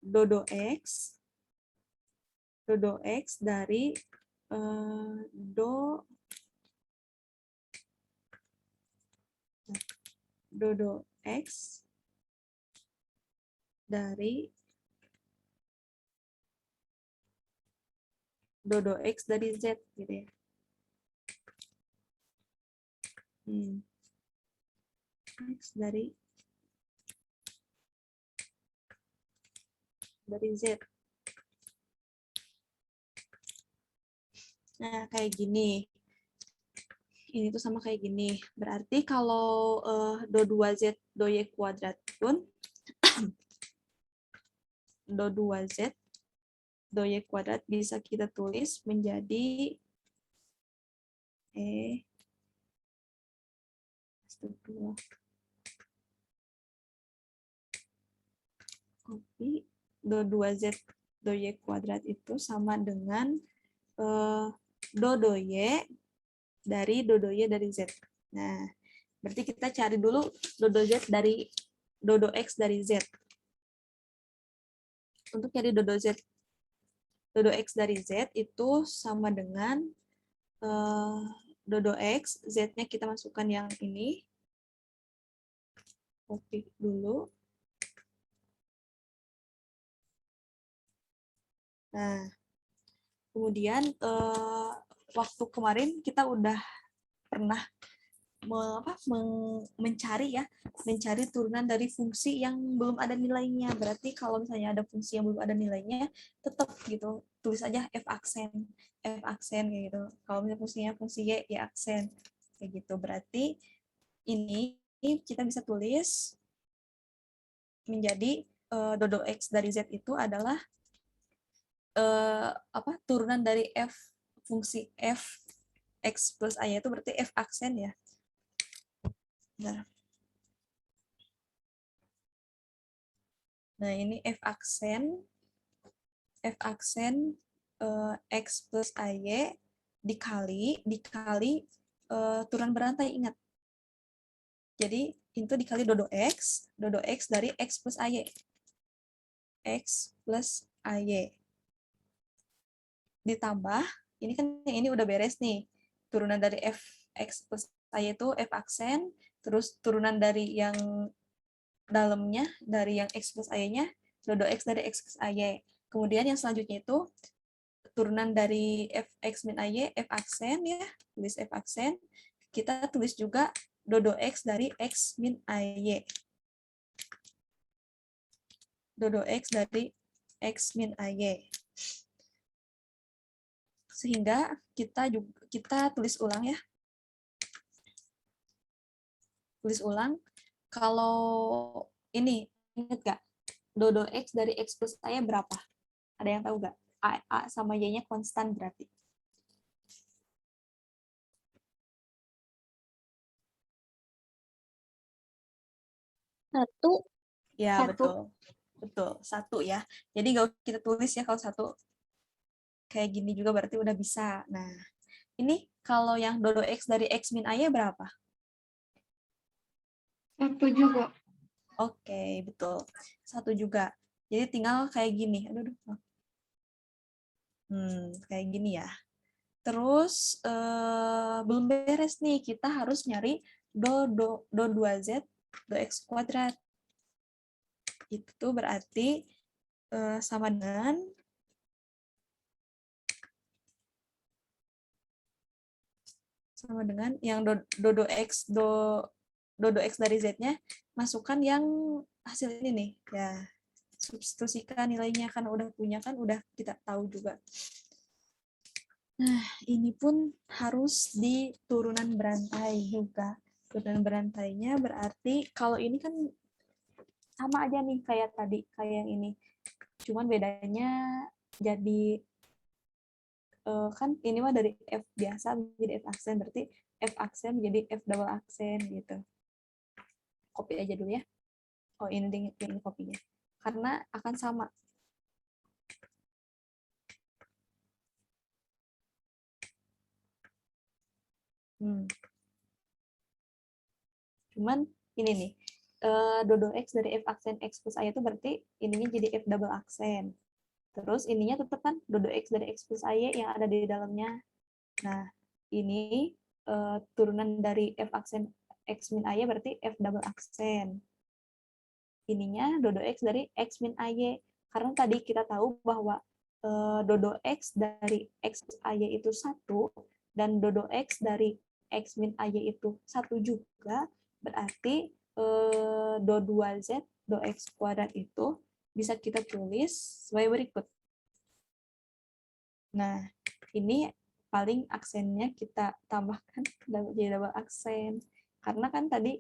do X dari do X dari do X dari Z gitu ya. X dari Z. Nah, kayak gini. Ini tuh sama kayak gini. Berarti kalau do 2Z do Y kuadrat pun do 2Z do Y kuadrat bisa kita tulis menjadi kopi do 2Z do Y kuadrat itu sama dengan do Y dari do Y dari Z. Nah, berarti kita cari dulu do Z dari do X dari Z. Untuk cari do X dari Z itu sama dengan do X, Z-nya kita masukkan yang ini. Copy dulu. Nah, kemudian waktu kemarin kita udah pernah mencari turunan dari fungsi yang belum ada nilainya. Berarti kalau misalnya ada fungsi yang belum ada nilainya, tetap gitu tulis aja f aksen kayak gitu. Kalau misalnya fungsinya fungsi y, ya aksen kayak gitu. Berarti ini kita bisa tulis menjadi dodo X dari Z itu adalah turunan dari F, fungsi F X plus A itu berarti F aksen ya. Bentar. Nah, ini F aksen X plus AY dikali turunan berantai, ingat. Jadi itu dikali dodo X dari X plus AY. X plus AY. Ditambah, ini kan yang ini udah beres nih. Turunan dari F X plus AY itu F aksen, terus turunan dari yang dalamnya, dari yang X plus AY-nya, dodo X dari X plus AY. Kemudian yang selanjutnya itu turunan dari Fx min AY, F aksen ya, tulis F aksen. Kita tulis juga dodo X dari X min AY. Dodo X dari X min AY. Sehingga kita tulis ulang ya. Tulis ulang. Kalau ini, ingat gak? Dodo X dari X plus AY berapa? Ada yang tahu gak? A sama Y-nya konstan berarti. Satu. Ya, Satu. betul. Satu ya. Jadi nggak kita tulis ya kalau satu. Kayak gini juga berarti udah bisa. Nah, ini kalau yang dodo X dari X min AY berapa? Satu juga. Oke, betul. Satu juga. Jadi tinggal kayak gini. Aduh. Kayak gini ya. Terus belum beres nih. Kita harus nyari do 2Z do X kuadrat. Itu berarti sama dengan yang dodo X dari Z-nya, masukkan yang hasil ini nih. Ya, substitusikan nilainya, kan udah punya, kan udah kita tahu juga. Nah, ini pun harus di turunan berantai juga. Turunan berantainya berarti kalau ini kan sama aja nih kayak tadi, kayak yang ini. Cuman bedanya jadi kan ini mah dari F biasa menjadi F aksen, berarti F aksen menjadi F double aksen gitu. Copy aja dulu ya. Oh, ini kopinya. Karena akan sama. Cuman ini nih, dodo X dari F aksen X plus A itu berarti ininya jadi F double aksen. Terus ininya tetap kan dodo X dari X plus AY yang ada di dalamnya. Nah, ini turunan dari F aksen X min AY berarti F double aksen. Ininya dodo X dari X min AY. Karena tadi kita tahu bahwa dodo X dari X plus AY itu 1, dan dodo X dari X min AY itu 1 juga, berarti do 2Z do X kuadrat itu bisa kita tulis sebagai berikut. Nah, ini paling aksennya kita tambahkan jadi double aksen. Karena kan tadi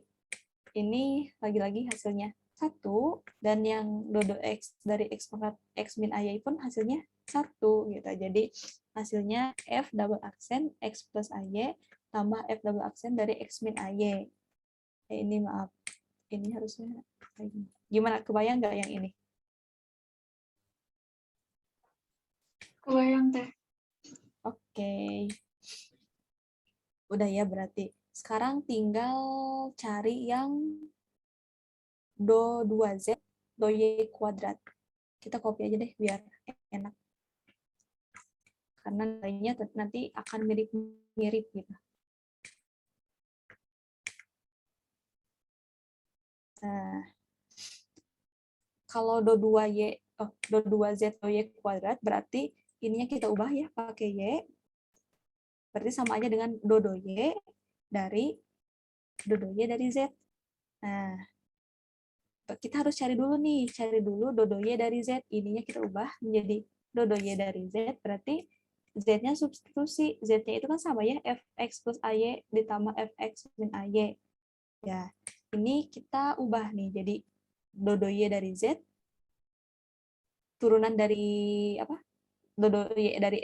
ini lagi-lagi hasilnya 1, dan yang dodo X dari X pangkat X min AY pun hasilnya 1 gitu. Jadi hasilnya F double aksen X plus AY tambah F double aksen dari X min AY. Ini maaf, ini harusnya gimana, kebayang nggak yang ini? Kebayang teh. Oke. Udah ya berarti. Sekarang tinggal cari yang do 2Z do Y kuadrat. Kita copy aja deh biar enak. Karena nilainya nanti akan mirip-mirip gitu. Nah, kalau do 2Z do Y kuadrat berarti ininya kita ubah ya pakai Y. Berarti sama aja dengan do Y dari Z. Nah, kita harus cari dulu do Y dari Z. Ininya kita ubah menjadi do Y dari Z, berarti Z-nya substitusi. Z-nya itu kan sama ya, Fx plus AY ditambah Fx min AY. Ya, ini kita ubah nih, jadi dodo Y dari Z, turunan dari apa? Dodo Y dari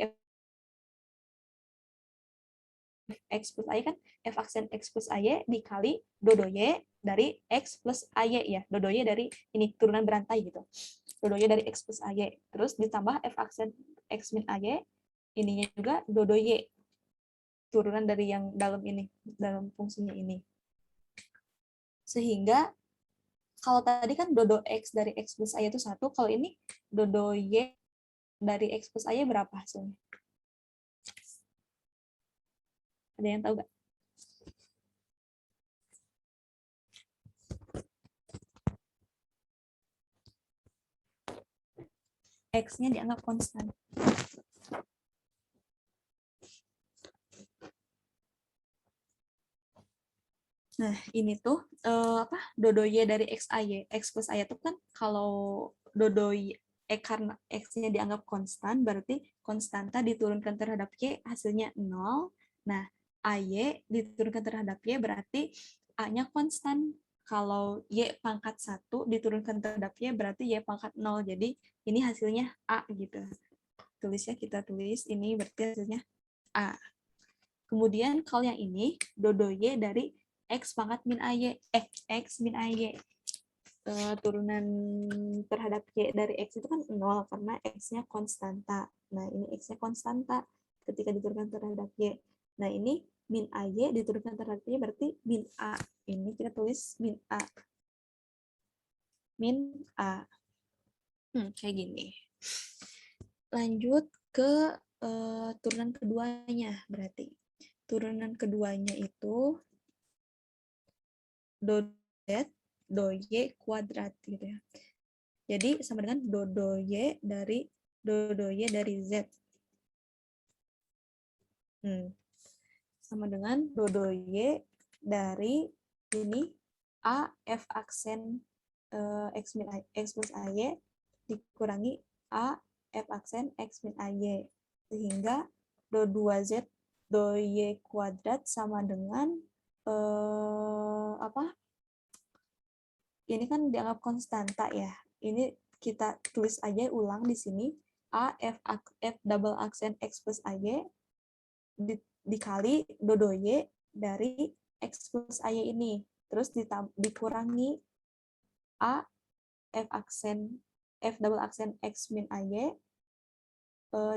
X plus AY kan F aksen X plus AY dikali dodo Y dari X plus AY ya. Dodo Y dari ini turunan berantai gitu. Dodo Y dari X plus AY. Terus ditambah F aksen X min AY, ininya juga dodo Y. Turunan dari yang dalam ini, dalam fungsinya ini. Sehingga kalau tadi kan dodo X dari X plus AY itu 1, kalau ini dodo Y dari X plus AY berapa hasilnya? Ada yang tahu nggak? X-nya dianggap konstan. Nah, ini tuh apa? Dodo Y dari X AY. X plus AY itu kan kalau dodo Y, karena X-nya dianggap konstan, berarti konstanta diturunkan terhadap Y hasilnya 0. Nah, AY diturunkan terhadap Y berarti A-nya konstan. Kalau Y pangkat 1 diturunkan terhadap Y berarti Y pangkat 0. Jadi ini hasilnya A gitu. Tulisnya kita tulis ini berarti hasilnya A. Kemudian kalau yang ini dodo Y dari X pangkat min AY, X min AY. Turunan terhadap Y dari X itu kan 0 karena X-nya konstanta. Nah, ini X-nya konstanta ketika diturunkan terhadap Y. Nah, ini min AY diturunkan terhadap Y berarti min A. Ini kita tulis min A. Min A. Kayak gini. Lanjut ke turunan keduanya berarti. Turunan keduanya itu do Z, do Y kuadrat gitu ya. Jadi sama dengan do Y dari Z. Sama dengan do Y dari ini A F aksen X min X plus AY dikurangi A F aksen X min AY. Sehingga do 2Z do Y kuadrat sama dengan apa? Ini kan dianggap konstanta ya. Ini kita tulis aja ulang di sini. A F double aksen X plus AY dikali dodo Y dari X plus AY ini. Terus dikurangi A F double aksen X min AY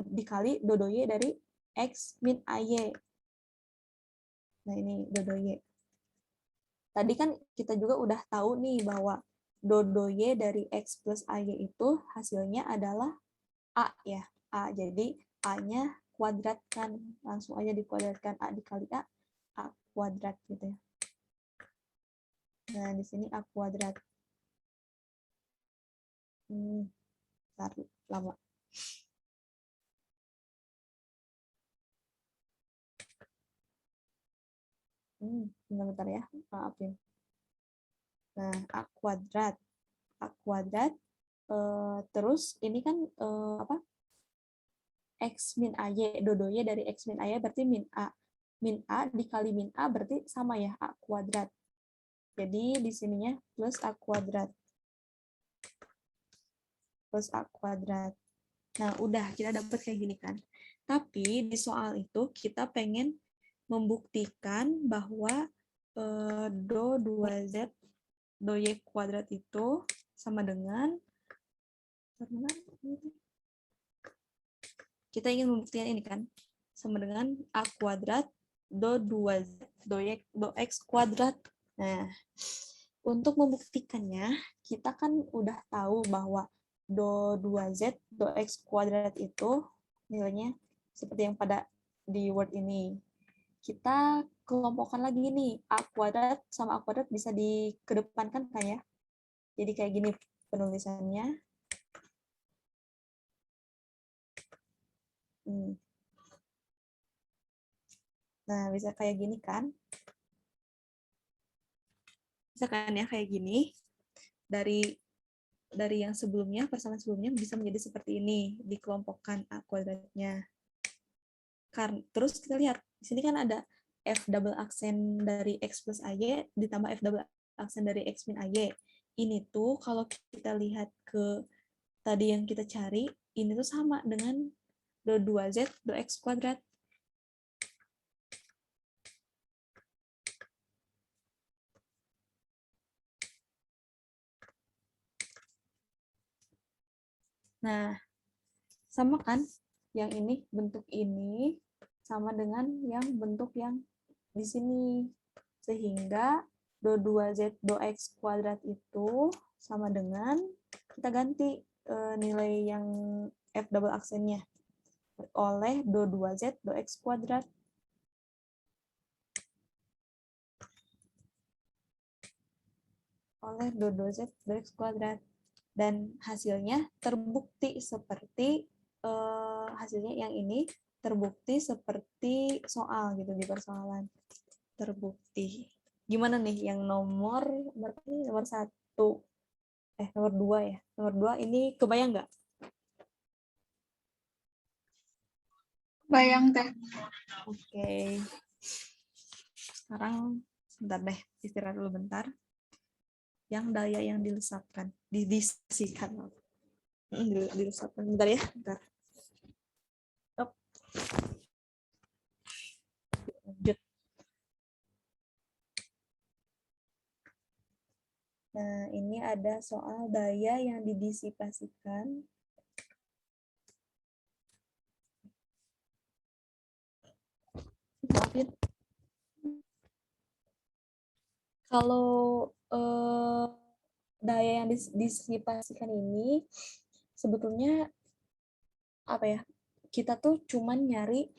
dikali dodo Y dari X min AY. Nah, ini dodo Y. Tadi kan kita juga udah tahu nih bahwa dodo Y dari X plus AY itu hasilnya adalah A ya. A. Jadi A-nya kuadratkan. Langsung aja dikuadratkan. A dikali A kuadrat gitu ya. Nah, di sini A kuadrat. Bentar, lama. Bentar ya. Maafin. Nah, A kuadrat. A kuadrat. Terus ini kan apa? X min AY, dodonya dari X min AY berarti min A. Min A dikali min A berarti sama ya, A kuadrat. Jadi di sininya plus A kuadrat. Plus A kuadrat. Nah, udah kita dapat kayak gini kan. Tapi di soal itu kita pengen membuktikan bahwa do 2Z do Y kuadrat itu sama dengan kita ingin membuktikan ini kan sama dengan A kuadrat do 2Z do X kuadrat. Nah, untuk membuktikannya kita kan udah tahu bahwa do 2Z do X kuadrat itu nilainya seperti yang pada di Word ini. Kita kelompokkan lagi nih, A kuadrat sama A kuadrat bisa dikedepankan kan ya. Jadi kayak gini penulisannya. Nah, bisa kayak gini kan? Bisa kan ya kayak gini. Dari yang sebelumnya, persamaan sebelumnya bisa menjadi seperti ini, dikelompokkan A kuadratnya. Terus kita lihat, di sini kan ada F double aksen dari X plus AY ditambah F double aksen dari X min AY. ini tuh kalau kita lihat ke tadi yang kita cari, ini tuh sama dengan do 2z do x kuadrat. Nah, sama kan? Yang ini, bentuk ini sama dengan yang bentuk yang di sini. Sehingga do 2z do x kuadrat itu sama dengan, kita ganti nilai yang f double aksennya oleh do 2z do x kuadrat. Oleh do 2z do x kuadrat. Dan hasilnya terbukti seperti hasilnya yang ini terbukti seperti soal gitu di persoalan. Terbukti. Gimana nih yang nomor berapa nih? Nomor 1. Nomor 2 ya. Nomor 2 ini kebayang nggak? Bayang teh. Oke. Sekarang sebentar deh, istirahat dulu bentar. Yang daya yang dilesapkan, didiskusikan. Dilesapkan. Bentar ya, bentar. Stop. Lanjut. Nah, ini ada soal daya yang didisipasikan. Maafin. Kalau daya yang disipasikan ini sebetulnya apa ya? Kita tuh cuman nyari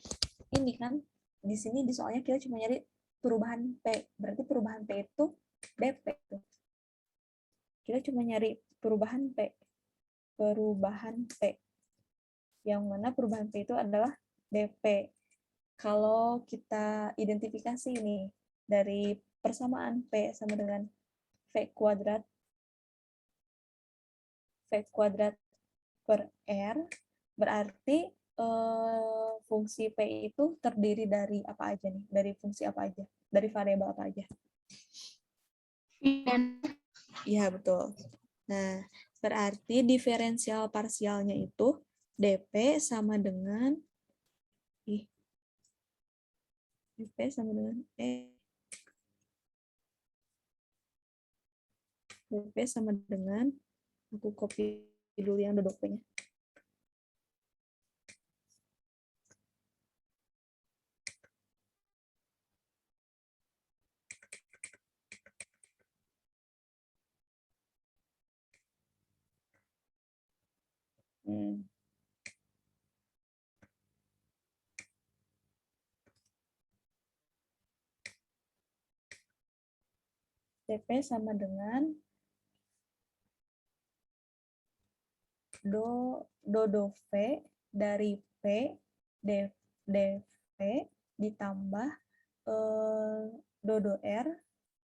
ini kan, di sini di soalnya kita cuma nyari perubahan P. Berarti perubahan P itu dP. Kita cuma nyari perubahan P. Perubahan P. Yang mana perubahan P itu adalah dP. Kalau kita identifikasi ini dari persamaan P sama dengan V kuadrat per R, berarti fungsi P itu terdiri dari apa aja nih? Dari fungsi apa aja? Dari variabel apa aja? Iya, betul. Nah, berarti diferensial parsialnya itu dP sama dengan dP sama dengan dP sama dengan, aku copy dulu yang duduk P-nya. dP sama dengan do V dari P dV ditambah do R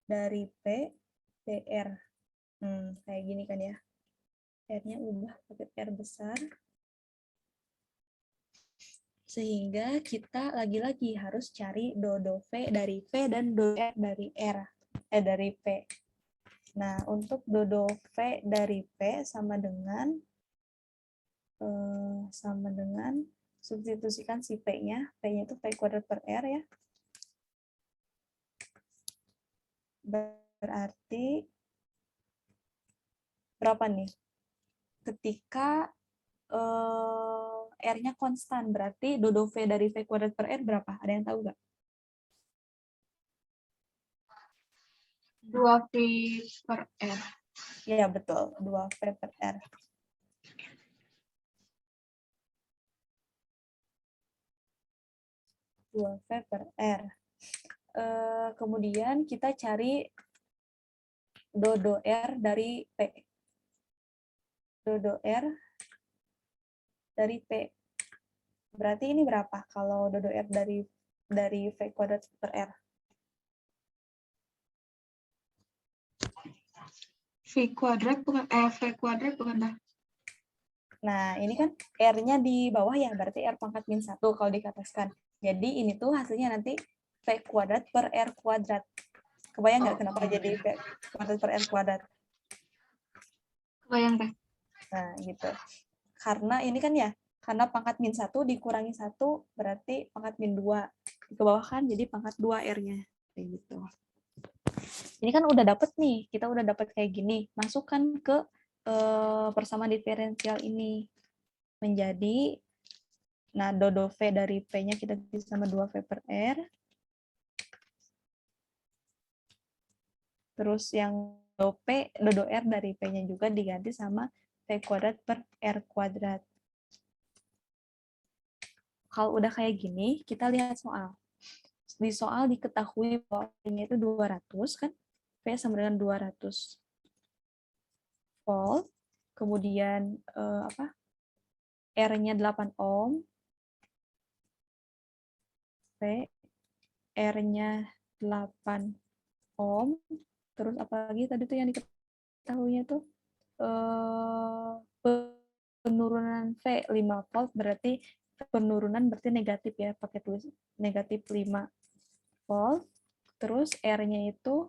dari P dR. Kayak gini kan ya. R-nya ubah pakai R besar. Sehingga kita lagi-lagi harus cari do V dari P dan do R dari R. Dari P. Nah, untuk do V dari P sama dengan substitusikan si P-nya. P-nya itu P kuadrat per R ya. Berarti berapa nih? Ketika R-nya konstan, berarti do V dari V kuadrat per R berapa? Ada yang tahu nggak? 2V per R. Iya, betul. 2V per R. V per R. Kemudian kita cari do R dari P. Do R dari P. Berarti ini berapa kalau do R dari V kuadrat per R? V kuadrat bukan dah. Nah, ini kan R-nya di bawah ya, berarti R pangkat min 1 kalau dikataskan. Jadi ini tuh hasilnya nanti V kuadrat per R kuadrat. Kebayang nggak kenapa jadi V kuadrat per R kuadrat? Kebayang teh. Nah, gitu. Karena ini kan ya, karena pangkat min 1 dikurangi 1 berarti pangkat min 2. Ke bawah kan jadi pangkat 2 R-nya. Kayak gitu. Ini kan udah dapet nih, kita udah dapet kayak gini. Masukkan ke persamaan diferensial ini. Menjadi, nah dodo V dari P-nya kita ganti sama 2V per R. Terus yang dodo R dari P-nya juga diganti sama V kuadrat per R kuadrat. Kalau udah kayak gini, kita lihat soal. Di soal diketahui bahwa P-nya itu 200 kan? P sama dengan 200 volt. Kemudian R-nya 8 ohm. P R-nya 8 ohm. Terus apalagi tadi tuh yang diketahuinya tuh penurunan V 5 volt berarti penurunan berarti negatif ya, pakai tulis negatif 5 volt. Terus R-nya itu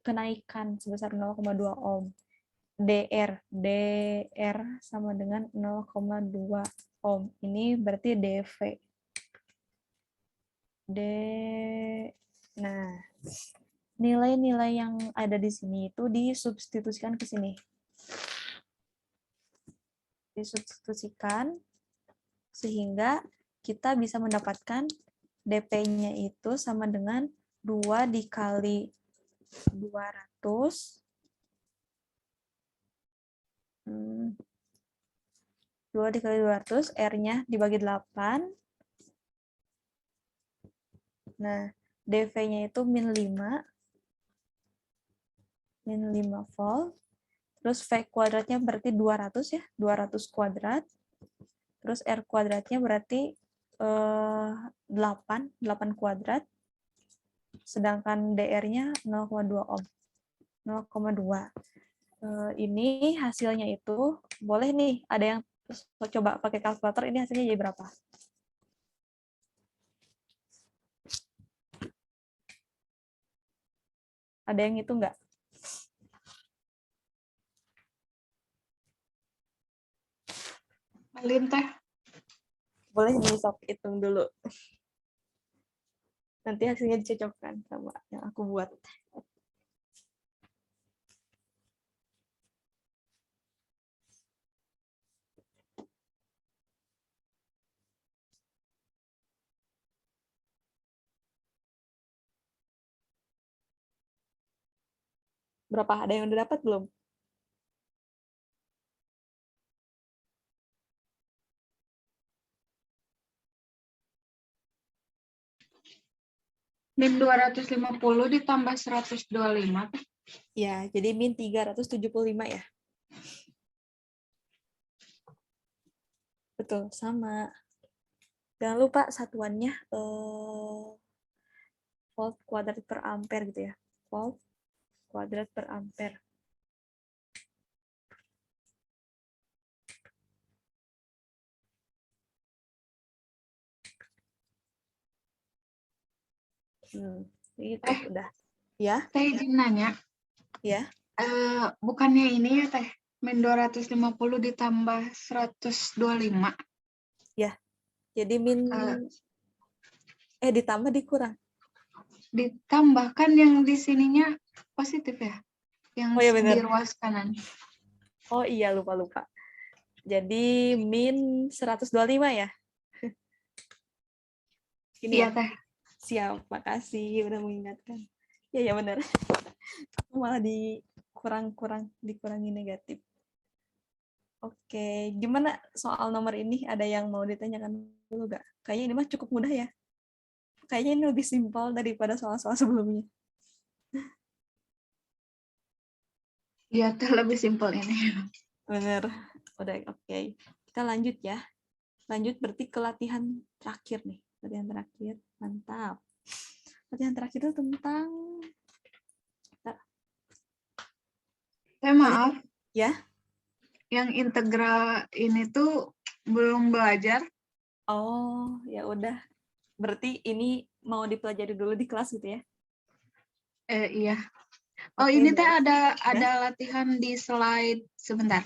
kenaikan sebesar 0,2 ohm. DR sama dengan 0,2 ohm. Ini berarti DV. Nah, nilai-nilai yang ada di sini itu disubstitusikan ke sini. Disubstitusikan sehingga kita bisa mendapatkan DP-nya itu sama dengan 2 dikali 200. 2 dikali 200, R-nya dibagi 8. Nah, DV-nya itu min 5. Min 5 volt. Terus V kuadratnya berarti 200 ya, 200 kuadrat. Terus R kuadratnya berarti 8 kuadrat. Sedangkan DR-nya 0,2 ohm. 0,2. Ini hasilnya itu, boleh nih, ada yang coba pakai kalkulator, ini hasilnya jadi berapa? Ada yang itu enggak? Alin teh. Boleh nih sok hitung dulu. Nanti hasilnya dicocokkan sama yang aku buat. Berapa? Ada yang udah dapat belum? Min 250 ditambah 125. Ya, jadi min 375 ya. Betul, sama. Jangan lupa satuannya volt kuadrat per ampere gitu ya. Volt kuadrat per ampere. Itu udah. Ya? Teh izin nanya. Ya. Bukannya ini ya teh, min 250 ditambah 125. Ya. Jadi min ditambah dikurang. Ditambahkan yang di sininya positif ya? Yang Oh iya benar. di ruas kanan. Oh iya, lupa. Jadi min 125 ya? Ini Iya ya? teh. Siap, makasih udah mengingatkan. Ya benar. Aku malah dikurangi negatif. Oke, gimana soal nomor ini? Ada yang mau ditanyakan dulu nggak? Kayaknya ini mah cukup mudah ya. Kayaknya ini lebih simpel daripada soal-soal sebelumnya. Iya teh, lebih simpel ini. Bener. Udah, oke. Kita lanjut ya. Lanjut berarti ke latihan terakhir nih. Latihan terakhir. Mantap. Latihan terakhir itu tentang... Maaf. Ya? Yang integral ini tuh belum belajar. Oh, ya udah. Berarti ini mau dipelajari dulu di kelas gitu ya? Iya. Oh, Oke, ini teh boleh. ada latihan di slide sebentar.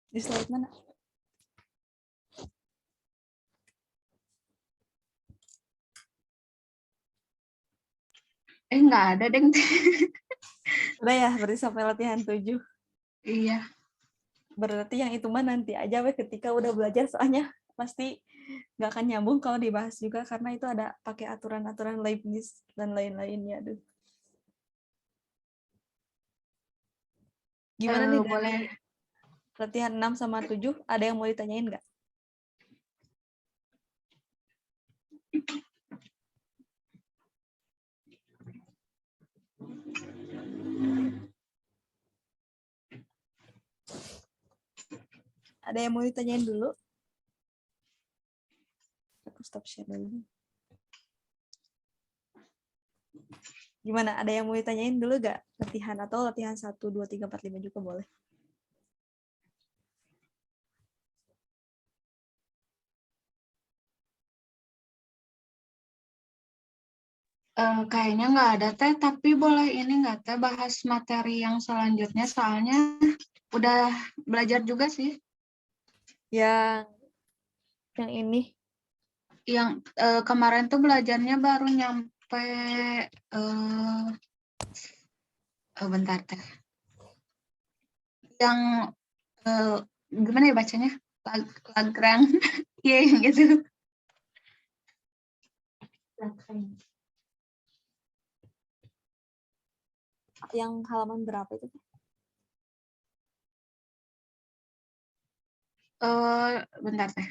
Di slide mana? Nggak ada, Deng. Udah ya, berarti sampai latihan 7. Iya. Berarti yang itu mah nanti aja we ketika udah belajar, soalnya pasti nggak akan nyambung kalau dibahas juga karena itu ada pakai aturan-aturan Leibniz dan lain-lainnya. Aduh. Gimana nih dari Boleh. latihan 6 sama 7? Ada yang mau ditanyain nggak? Ada yang mau ditanyain dulu? Aku stop share dulu. Gimana? Ada yang mau ditanyain dulu nggak? Latihan atau latihan 1, 2, 3, 4, 5 juga boleh. Kayaknya nggak ada teh, tapi boleh ini nggak teh bahas materi yang selanjutnya, soalnya udah belajar juga sih. Yang ini. Yang kemarin tuh belajarnya baru nyampe, bentar teh. Yang gimana ya bacanya? Lagrange, ya gitu. Yang halaman berapa itu? Bentar teh.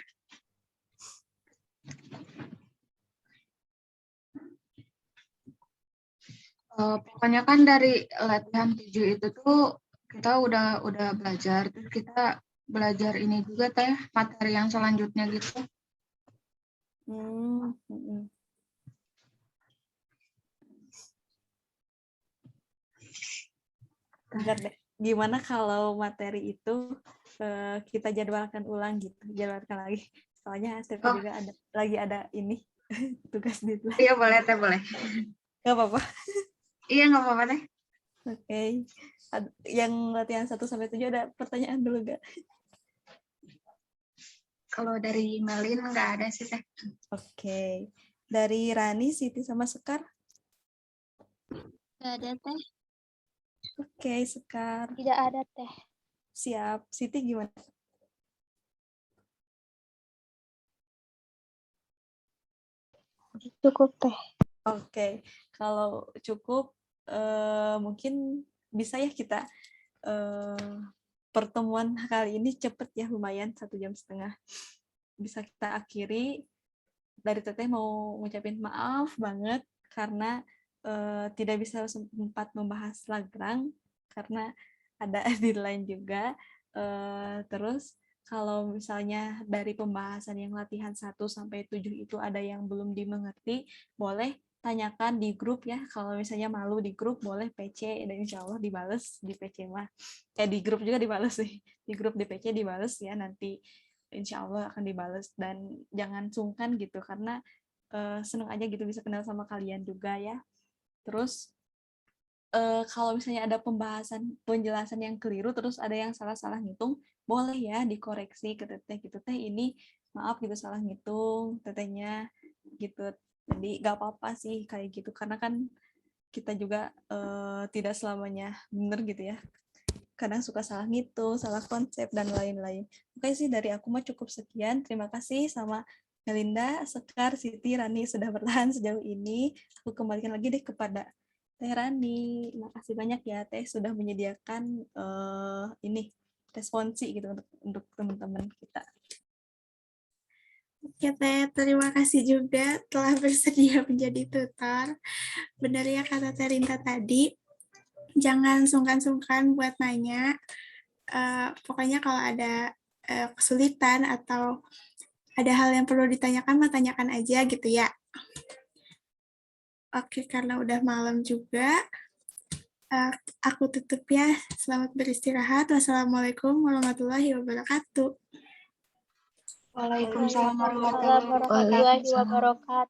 Pokoknya kan dari latihan 7 itu tuh kita udah belajar, terus kita belajar ini juga teh, materi yang selanjutnya gitu. Bentar deh. Gimana kalau materi itu kita jadwalkan ulang gitu, jadwalkan lagi. Soalnya Stefi juga lagi ada ini tugas deadline. Iya boleh teh, boleh. Gak apa-apa. Iya nggak apa-apa teh. Oke. Yang latihan 1 sampai 7 ada pertanyaan dulu gak? Kalau dari Melin nggak ada sih teh. Oke. Dari Rani, Siti sama Sekar? Tidak ada teh. Oke, Sekar. Tidak ada teh. Siap. Siti gimana? Cukup teh. Oke. Kalau cukup, mungkin bisa ya kita pertemuan kali ini cepet ya, lumayan 1,5 jam. Bisa kita akhiri. Dari Teteh mau ngucapin maaf banget karena tidak bisa sempat membahas Lagrange karena ada deadline juga. Terus kalau misalnya dari pembahasan yang latihan 1 sampai 7 itu ada yang belum dimengerti, boleh tanyakan di grup ya. Kalau misalnya malu di grup, boleh PC dan insya Allah dibales di PC mah. Di grup juga dibales sih. Di grup di PC dibales ya nanti. Insya Allah akan dibales dan jangan sungkan gitu karena seneng aja gitu bisa kenal sama kalian juga ya. Terus kalau misalnya ada penjelasan yang keliru terus ada yang salah-salah ngitung, boleh ya dikoreksi ke teteh gitu, teh ini maaf gitu salah ngitung tetehnya gitu. Jadi gak apa-apa sih kayak gitu karena kan kita juga tidak selamanya benar gitu ya. Kadang suka salah ngitung, salah konsep dan lain-lain. Oke sih dari aku mah cukup sekian. Terima kasih sama Melinda, Sekar, Siti, Rani sudah bertahan sejauh ini. Aku kembalikan lagi deh kepada Teh Rani. Makasih banyak ya Teh sudah menyediakan ini responsi gitu untuk teman-teman kita. Oke Teh, terima kasih juga telah bersedia menjadi tutor. Benar ya kata Terinta tadi, jangan sungkan-sungkan buat nanya. Pokoknya kalau ada kesulitan atau ada hal yang perlu ditanyakan, mah tanyakan aja gitu ya. Oke, karena udah malam juga, aku tutup ya. Selamat beristirahat. Wassalamualaikum warahmatullahi wabarakatuh. Waalaikumsalam Waalaikumsalam warahmatullahi warahmatullahi wabarakatuh. wabarakatuh.